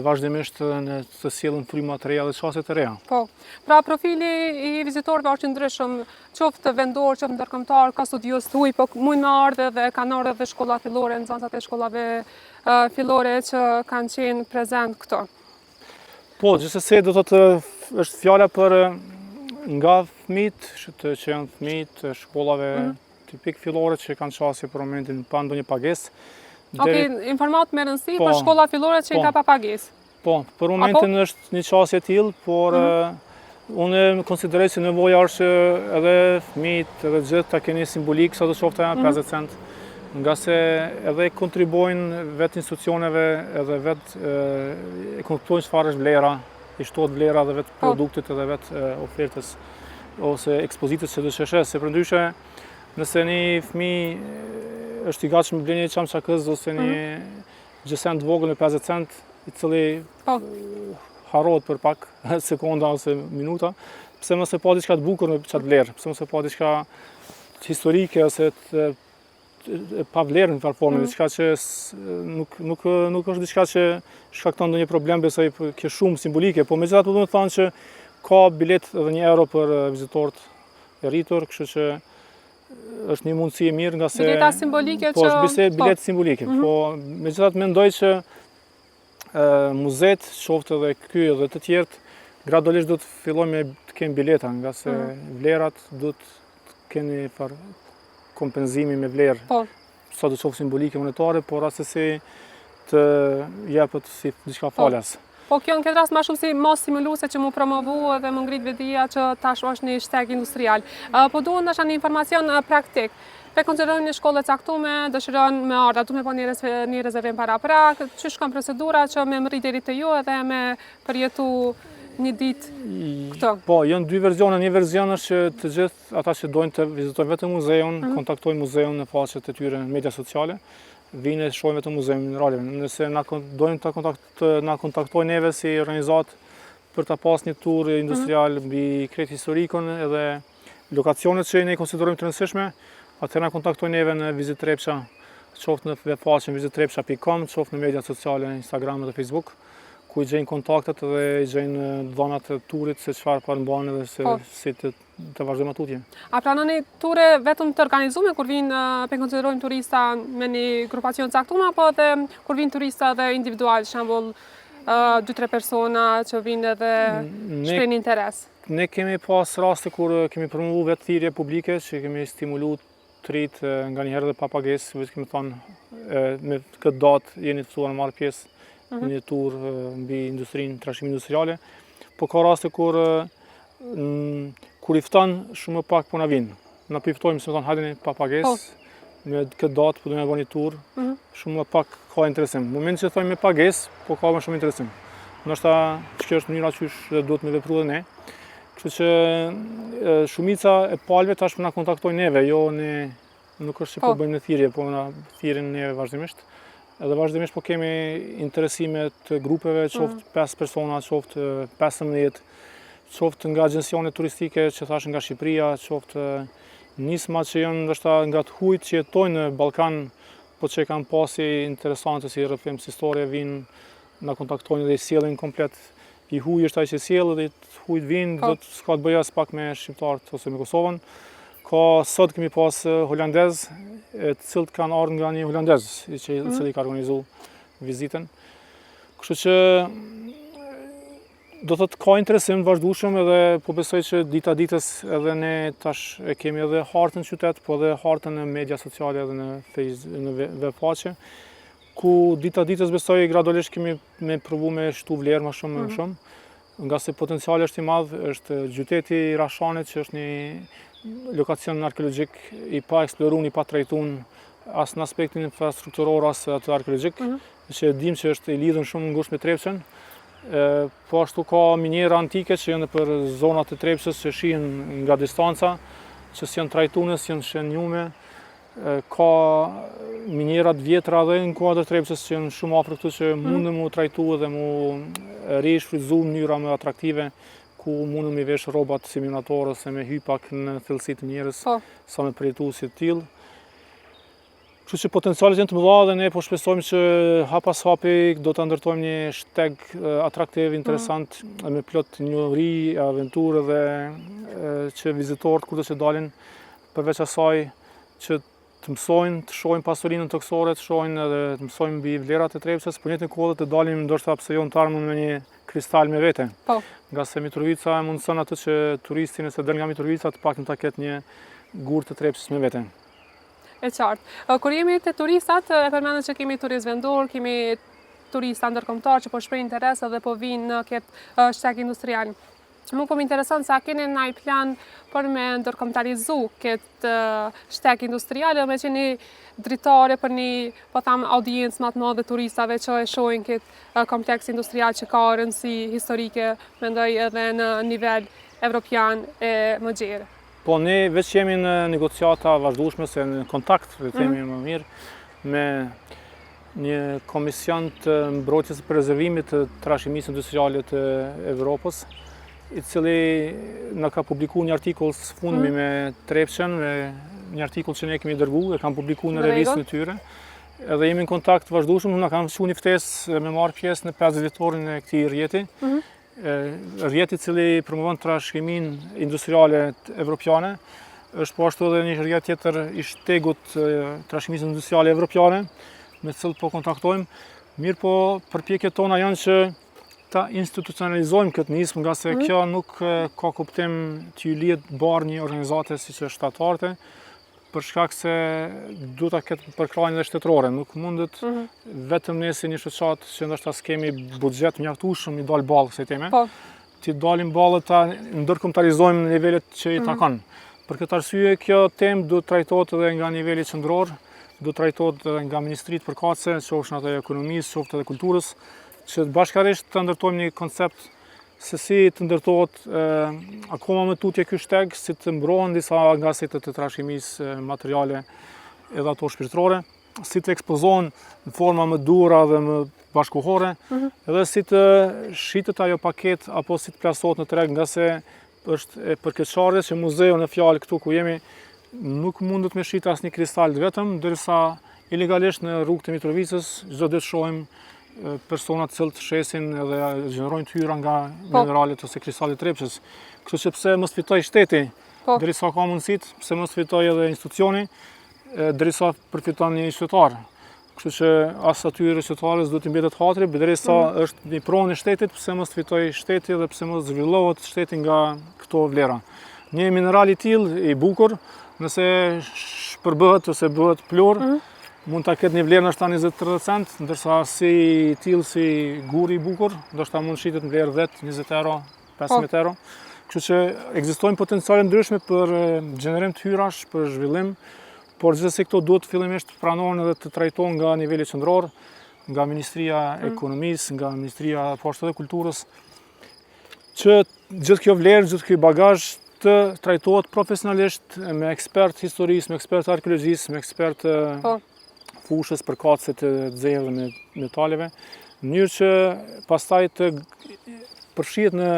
vazhdimisht në të sjellën fryma të reja dhe çaste të reja. Po. Pra profili i vizitorëve është ndryshëm, qoftë vendor, qoftë ndërkombëtar, ka studios të huaj, po mund të ardhe dhe kanë ardhe dhe shkolla fillore, nxënësat e shkollave fillore që kanë qenë prezent këto. Po, gjithsesi do të është fjala për nga fëmijët që janë fëmijët e shkollave tipik fillore që kanë qasje për momentin pa ndonjë pagesë. Informat me rëndësi për shkolla fillore që i ka pa pagesë. Po, për momentin është një qasje tillë, por unë konsideroj se nevoja është edhe fëmijët, edhe gjithë ta keni simbolik, sa do qoftë 50 cent, nga se edhe kontribuojnë vetë institucioneve, edhe vetë e kuptojnë çfarë është vlera, i shtohet vlera edhe vetë produktit edhe vetë ofertës ose ekspozitës që dëshëshes, se përndryshe nëse një fëmijë është i gatshëm blen një çamçakës ose një gjësen të vogël me 50 cent, i cili harrohet për pak sekonda ose minuta, pse mos e pa diçka të bukur me çat vlerë, pse mos e pa diçka historike ose të pa vlerë në farë formë, diçka që nuk është diçka që shkakton ndonjë problem, besoj kjo shumë simbolike, po megjithatë do të thonë që ka bilet edhe €1 për vizitorët e rritur, kështu që është një mundësi e mirë nga se... Bileta simbolike që... Po, është bilet simbolike, po megjithatë mendoj që muzet, qoftë edhe ky edhe të tjerët, gradualisht do të fillojmë të kemi bileta, nga se vlerat do të keni farë kompenzimi me vlerë. Po. Sa do të qoftë simbolike monetare, por rastësi të jepet si diçka falas. Po kjo në këtë rast ma shumë si mos stimuluese që mu promovu dhe mu ngrit vedia që tash është një shteg industrial. Po duhet ndoshta një informacion praktik. Pe konsiderojmë një shkollë e caktume, dëshiron me ardha, du me po një rezervim para prak, që shkon procedura që me më rrit deri te ju edhe me përjetu një ditë këto? Po, janë dy verzione. Një verzion është që të gjithë ata që dojnë të vizitojnë vetëm muzeun, kontaktojnë muzeun në faqet e tyre në media sociale, vinë e shohin vetëm muzeun mineraleve. Nëse dojnë të na kontaktojnë neve si organizat për ta pas një tur industrial mbi krejt historikun edhe lokacionet që ne konsiderojmë të rëndësishme, atëherë na kontaktojnë neve në Vizit Trepça, qoftë në webfaqen vizittrepça.com, qoftë në media sociale, Instagram dhe Facebook, ku i gjejnë kontaktet dhe i gjejnë dhënat e turit se çfarë përmban dhe se si të vazhdojmë tutje. A pranoni ture vetëm të organizume kur vinë pe konsiderojmë turista me një grupacion caktuar apo edhe kur vinë turista dhe individual, shembull 2-3 persona që vinë edhe shprehin interes? Ne kemi pas raste kur kemi promovuar vetë thirrje publike që kemi stimuluar të rritë nga njëherë dhe pa pagesë, vetë kemi thonë me këtë datë jeni të ftuar të marrë pjesë në një tur mbi industrinë, trashëgiminë industriale, po ka raste kur i fton shumë pak po na vinë. Na piftojmë se thonë hajde pa pagesë, me këtë datë po do të bëni një tur, shumë pak ka interesim. Në momentin që thojmë me pagesë, po ka më shumë interesim. Ndoshta kjo është mënyra që duhet me vepru edhe ne. Kështu që shumica e palëve tash na kontaktojnë neve, jo ne nuk është që po bëjmë në thirrje, po na thirrin neve vazhdimisht. Edhe vazhdimisht po kemi interesime të grupeve, qoftë 5 persona, qoftë 15, qoftë nga agjensione turistike që thash nga Shqipëria, qoftë nisma që janë ndoshta nga të huajt që jetojnë në Ballkan, po që kanë pasi interesante si rrëfim si historie, vinë, na kontaktojnë dhe i sjellin komplet. I huaj është ai që sjell dhe i huajt vinë, do të s'ka të bëjë as pak me shqiptarët ose me Kosovën. Sot kemi pas holandez, të cilët kanë ardhur nga një holandez, i cili ka organizu vizitën. Kështu që do të ka interesim vazhdueshëm edhe po besoj që dita ditës edhe ne tash e kemi edhe hartën qytet, po edhe hartën në media sociale edhe në web faqe, ku dita ditës besoj gradualisht kemi me provu me shtu vlerë më shumë, nga se potenciali është i madh, është gjyqeti i Rashanit që është një lokacion arkeologjik i pa eksploruar, i pa trajtuar as në aspektin infrastrukturor as atë arkeologjik, që dim që është i lidhur shumë ngushtë me Trepçën. Po ashtu ka minjera antike që janë për zonat e Trepçës që shihen nga distanca, që s'janë trajtuar, s'janë shënjume. Ka minjera të vjetra edhe në kuadër Trepçës që janë shumë afër këtu që mundën mu trajtu dhe mu rishfrytzu në mënyra më atraktive, ku mundën me vesh rrobat si minatorë ose me hypak në thellësi të minjerës, sa me përjetu si të tillë. Kështu që potencialet janë të mëdha dhe ne po shpresojmë që hap pas hapi do të ndërtojmë një shteg atraktiv, interesant, me plot njohuri, aventurë dhe që vizitorët kur të dalin përveç asaj që të mësojnë, të shohin pasurinën toksore, të shohin edhe të mësojnë mbi vlerat e Trepçës, por në të njëjtën kohë të dalim ndoshta pse jo të armën me një kristal me vete. Nga se Mitrovica mundson atë që turisti nëse del nga Mitrovica të paktën ta ketë një gurë të Trepçës me vete. E qartë. Kur jemi te turistat, e përmendëm që kemi turist vendor, kemi turista ndërkombëtar që po shprehin interes dhe po vinë në këtë shteg industrial. Mu po më intereson se a keni ndonjë plan për me ndërkombëtarizu këtë shteg industrial, me që një dritare për një, po tham, audiencë më të madhe turistave që e shohin këtë kompleks industrial që ka rëndësi historike, mendoj edhe në nivel evropian e më gjerë. Po ne veç jemi në negociata vazhdueshme, se në kontakt dhe themi më mirë, me një komision të mbrojtjes së prezervimit të trashëgimisë industriale të Evropës, i cili na ka publikuar një artikull së fundmi me Trepçën, me një artikull që ne kemi dërguar, e kanë publikuar në revistën e tyre. Edhe jemi në kontakt vazhdueshëm, na kanë mësuar një ftesë me marrë pjesë në 50 vjetorin e këtij rrjeti. Rrjeti i cili promovon trashëgiminë industriale evropiane, është po ashtu edhe një rrjet tjetër i shtegut trashëgimisë industriale evropiane, me të cilët po kontaktojmë. Mirë po, përpjekjet tona janë që ta institucionalizojmë këtë nismë, nga se kjo nuk ka kuptim të ju lihet barë një organizate si që është shtatare, për shkak se duhet ta ketë përkrahjen edhe shtetërore. Nuk mundet vetëm ne si një shoqat që ndoshta s'kemi buxhet mjaftueshëm i dal ballë kësaj teme. Ti dalim ballë ta ndërkombëtarizojmë në nivelet që i takon. Për këtë arsye kjo temë duhet trajtohet edhe nga niveli qendror, duhet trajtohet edhe nga ministritë përkatëse, qofshin ato e ekonomisë, qoftë edhe kulturës, që bashkërisht të ndërtojmë një koncept se si të ndërtohet akoma më tutje ky shteg, si të mbrohen disa nga setet e trashëgimisë materiale edhe ato shpirtërore, si të ekspozohen në forma më duhura dhe më bashkëkohore, edhe si të shitet ajo paket apo si të plasohet në treg, nga se është e përkeqësardhjes që muzeu në fjalë këtu ku jemi nuk mundet me shit asnjë kristal vetëm, ndërsa ilegalisht në rrugët e Mitrovicës çdo ditë shohim persona të cilët shesin edhe gjenerojnë tyra nga mineralet ose kristallet Trepçës. Kështu që pse mos fitoj shteti, derisa ka mundësitë, pse mos fitoj edhe institucioni, derisa përfiton një qytetar. Kështu që as atyre qytetarës duhet i mbetet hatri, derisa është një pronë e shtetit, pse mos fitoj shteti dhe pse mos zhvillohet shteti nga këto vlera. Një mineral i tillë i bukur, nëse shpërbëhet ose bëhet plur, mund ta ketë një vlerë ndoshta 20-30 cent, ndërsa si tillë si guri i bukur, ndoshta mund shitet në vlerë 10-20 euro, 15 euro. Kështu që ekzistojnë potenciale ndryshme për gjenerim të hyrash, për zhvillim, por gjithsesi këto duhet fillimisht pranohen edhe të trajtohen nga niveli qendror, nga Ministria e Ekonomisë, nga Ministria e Kulturës, që gjithë kjo vlerë, gjithë ky bagazh të trajtohet profesionalisht me ekspert historisë, me ekspert arkeologjisë, me ekspert fushës përkatëse të zejeve dhe metaleve, në mënyrë që pastaj të përfshihet në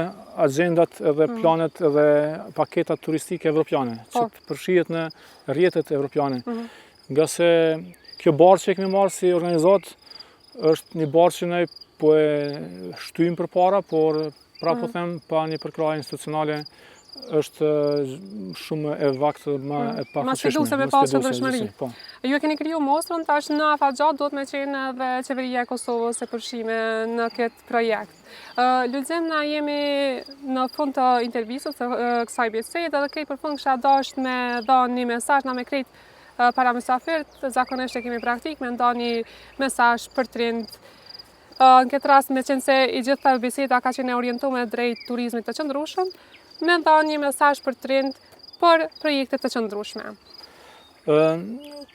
agjendat edhe planet edhe paketat turistike evropiane, që të përfshihet në rrjetet evropiane. Nga se kjo barë që kemi marrë si organizat është një barë që ne po e shtyjmë përpara, por pra po them pa një përkrahje institucionale është shumë e vaktë, më e Ma sfiduese me pas qëndrueshmëri. Po. Ju e keni kriju mostrën, tash në afatgjat duhet me qenë edhe qeveria e Kosovës e përfshime në këtë projekt. Lulzim, na jemi në fund të intervistës të kësaj bisede dhe krejt për fund kisha dashur me dhënë një mesazh na me krejt para mysafirt, zakonisht e kemi praktik me nda një mesazh për trind. Në këtë rast me qenë se i gjitha biseda ka qenë orientuar drejt turizmit të qëndrueshëm, me nda një mesazh për trind për projekte të qëndrueshme.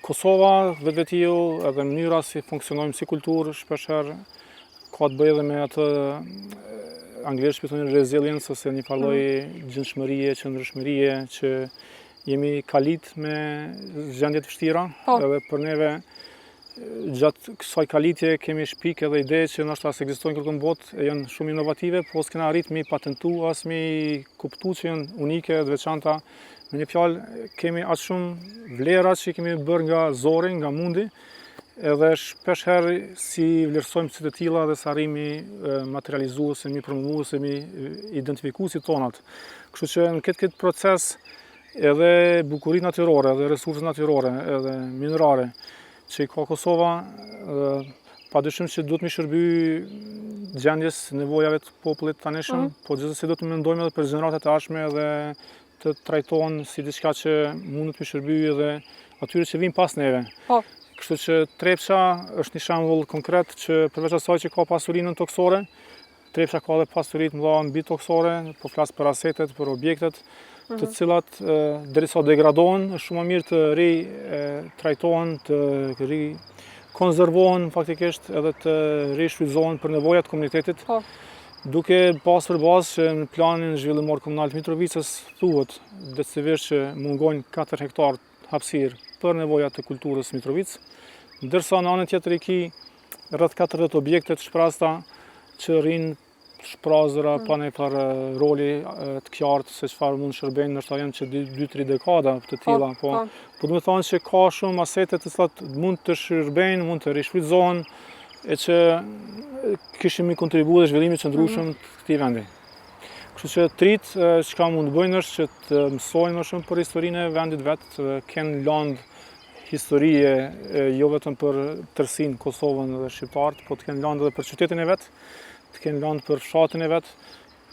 Kosova vetvetiu edhe mënyra si funksionojmë si kulturë shpeshherë ka të bëjë edhe me atë anglisht thonë resilience ose një farë gjendshmërie, qëndrueshmërie që jemi kalit me gjendje të vështira, edhe për neve gjatë kësaj kalitje kemi shpik edhe ide që ndoshta se ekzistojnë kërkon botë e janë shumë inovative, po s'kena arrit me patentu as me kuptu që janë unike dhe veçanta. Me një fjalë kemi aq shumë vlera që kemi bërë nga zori, nga mundi, edhe shpesh herë si vlerësojmë si të tilla dhe sa arrimi materializuese, mi promovuese, mi identifikuesi tonat. Kështu që në këtë proces edhe bukuritë natyrore, edhe resurset natyrore, edhe minerare që i ka Kosova, padyshim që duhet mi shërby gjendjes nevojave të popullit tanishëm, po gjithsesi duhet të mendojmë edhe për gjeneratat e ardhshme dhe të trajtohen si diçka që mundet mi shërby edhe atyre që vinë pas neve. Kështu që Trepça është një shembull konkret që përveç asaj që ka pasurinë toksore, Trepça ka edhe pasuri të mëdha mbi toksore, po flas për asetet, për objektet, të cilat derisa degradohen, është shumë mirë të trajtohen, të konservohen faktikisht edhe të rishfrytëzohen për nevojat komunitetit. Duke pas për bazë që në planin zhvillimor komunal të Mitrovicës thuhet decidivisht që mungojnë 4 hektar hapësirë për nevojat të kulturës Mitrovicë, ndërsa në anën tjetër i ki rreth 40 objekte të shprasta që rrinë shprazëra pa një farë roli të qartë se çfarë mund shërbejnë, ndoshta janë që 2-3 dekada të tilla, po do të thonë që ka shumë asete të cilat mund të shërbejnë, mund të rishfrytëzohen e që kishim i kontribuar zhvillimit qëndrueshëm të këtij vendi. Kështu që trit çka mund të bëjnë është që të mësojnë më shumë për historinë e vendit vet, të kenë land historie jo vetëm për tërsinë Kosovën dhe shqiptarët, po të kenë land edhe për qytetin e vet, të kenë land për fshatin e vet,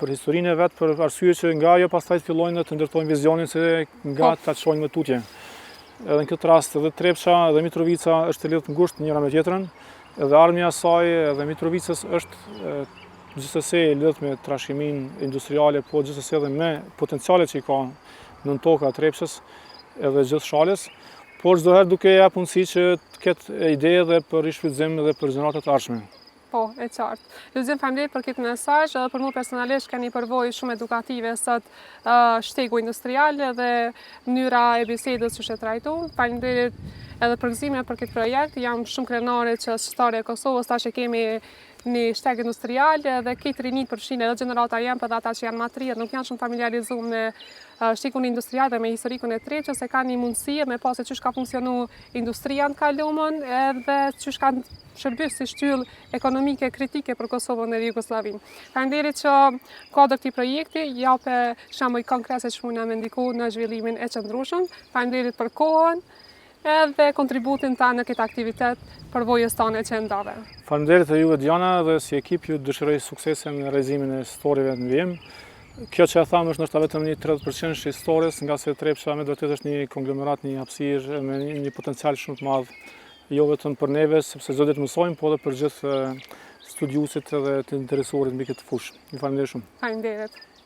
për historinë e vet, për arsye që nga ajo pastaj të fillojnë të ndërtojnë vizionin se nga ta çojnë më tutje. Edhe në këtë rast edhe Trepça dhe Mitrovica është e lidhur ngushtë njëra me tjetrën, edhe armja e saj edhe Mitrovicës është gjithsesi e lidhur me trashëgiminë industriale, po gjithsesi edhe me potencialet që i ka nën toka e Trepçës edhe gjithë shalës, por çdo herë duke ia mundësi që të ketë ide edhe për rishfrytëzim edhe për gjeneratat e ardhshme. Po, e qartë. Lulzim, faleminderit për këtë mesazh, edhe për mua personalisht ka një përvojë shumë edukative sot shtegu industrial dhe mënyra e bisedës që është trajtuar. Faleminderit edhe për gëzimin për këtë projekt. Jam shumë krenare që shqiptarët e Kosovës tash e kemi një shteg industrial dhe këtë rinit përfshin edhe gjenerata janë për ata që janë matrirë, nuk janë shumë familiarizuar me shtegun industrial dhe me historikun e Trepçës, se ka një mundësi me pas se çish ka funksionu industria në kalumën edhe çish ka shërbyer si shtyllë ekonomike kritike për Kosovën dhe Jugosllavinë. Faleminderit që ka këtij projekti, jape shembuj konkret që mund na me ndiku në zhvillimin e qëndrueshëm. Faleminderit për kohën edhe kontributin ta në këtë aktivitet përvojës tane që ndave. Faleminderit e juve Diana dhe si ekip ju dëshiroj suksese në realizimin e historive të vijim. Kjo që e thamë është ndoshta vetëm një 30% e historisë, nga se Trepça me vërtet është një konglomerat, një hapësirë me një potencial shumë të madh, jo vetëm për neve, sepse çdo ditë mësojmë, po edhe për gjithë studiuesit dhe të interesuarit mbi këtë fushë. Ju falenderoj shumë. Faleminderit.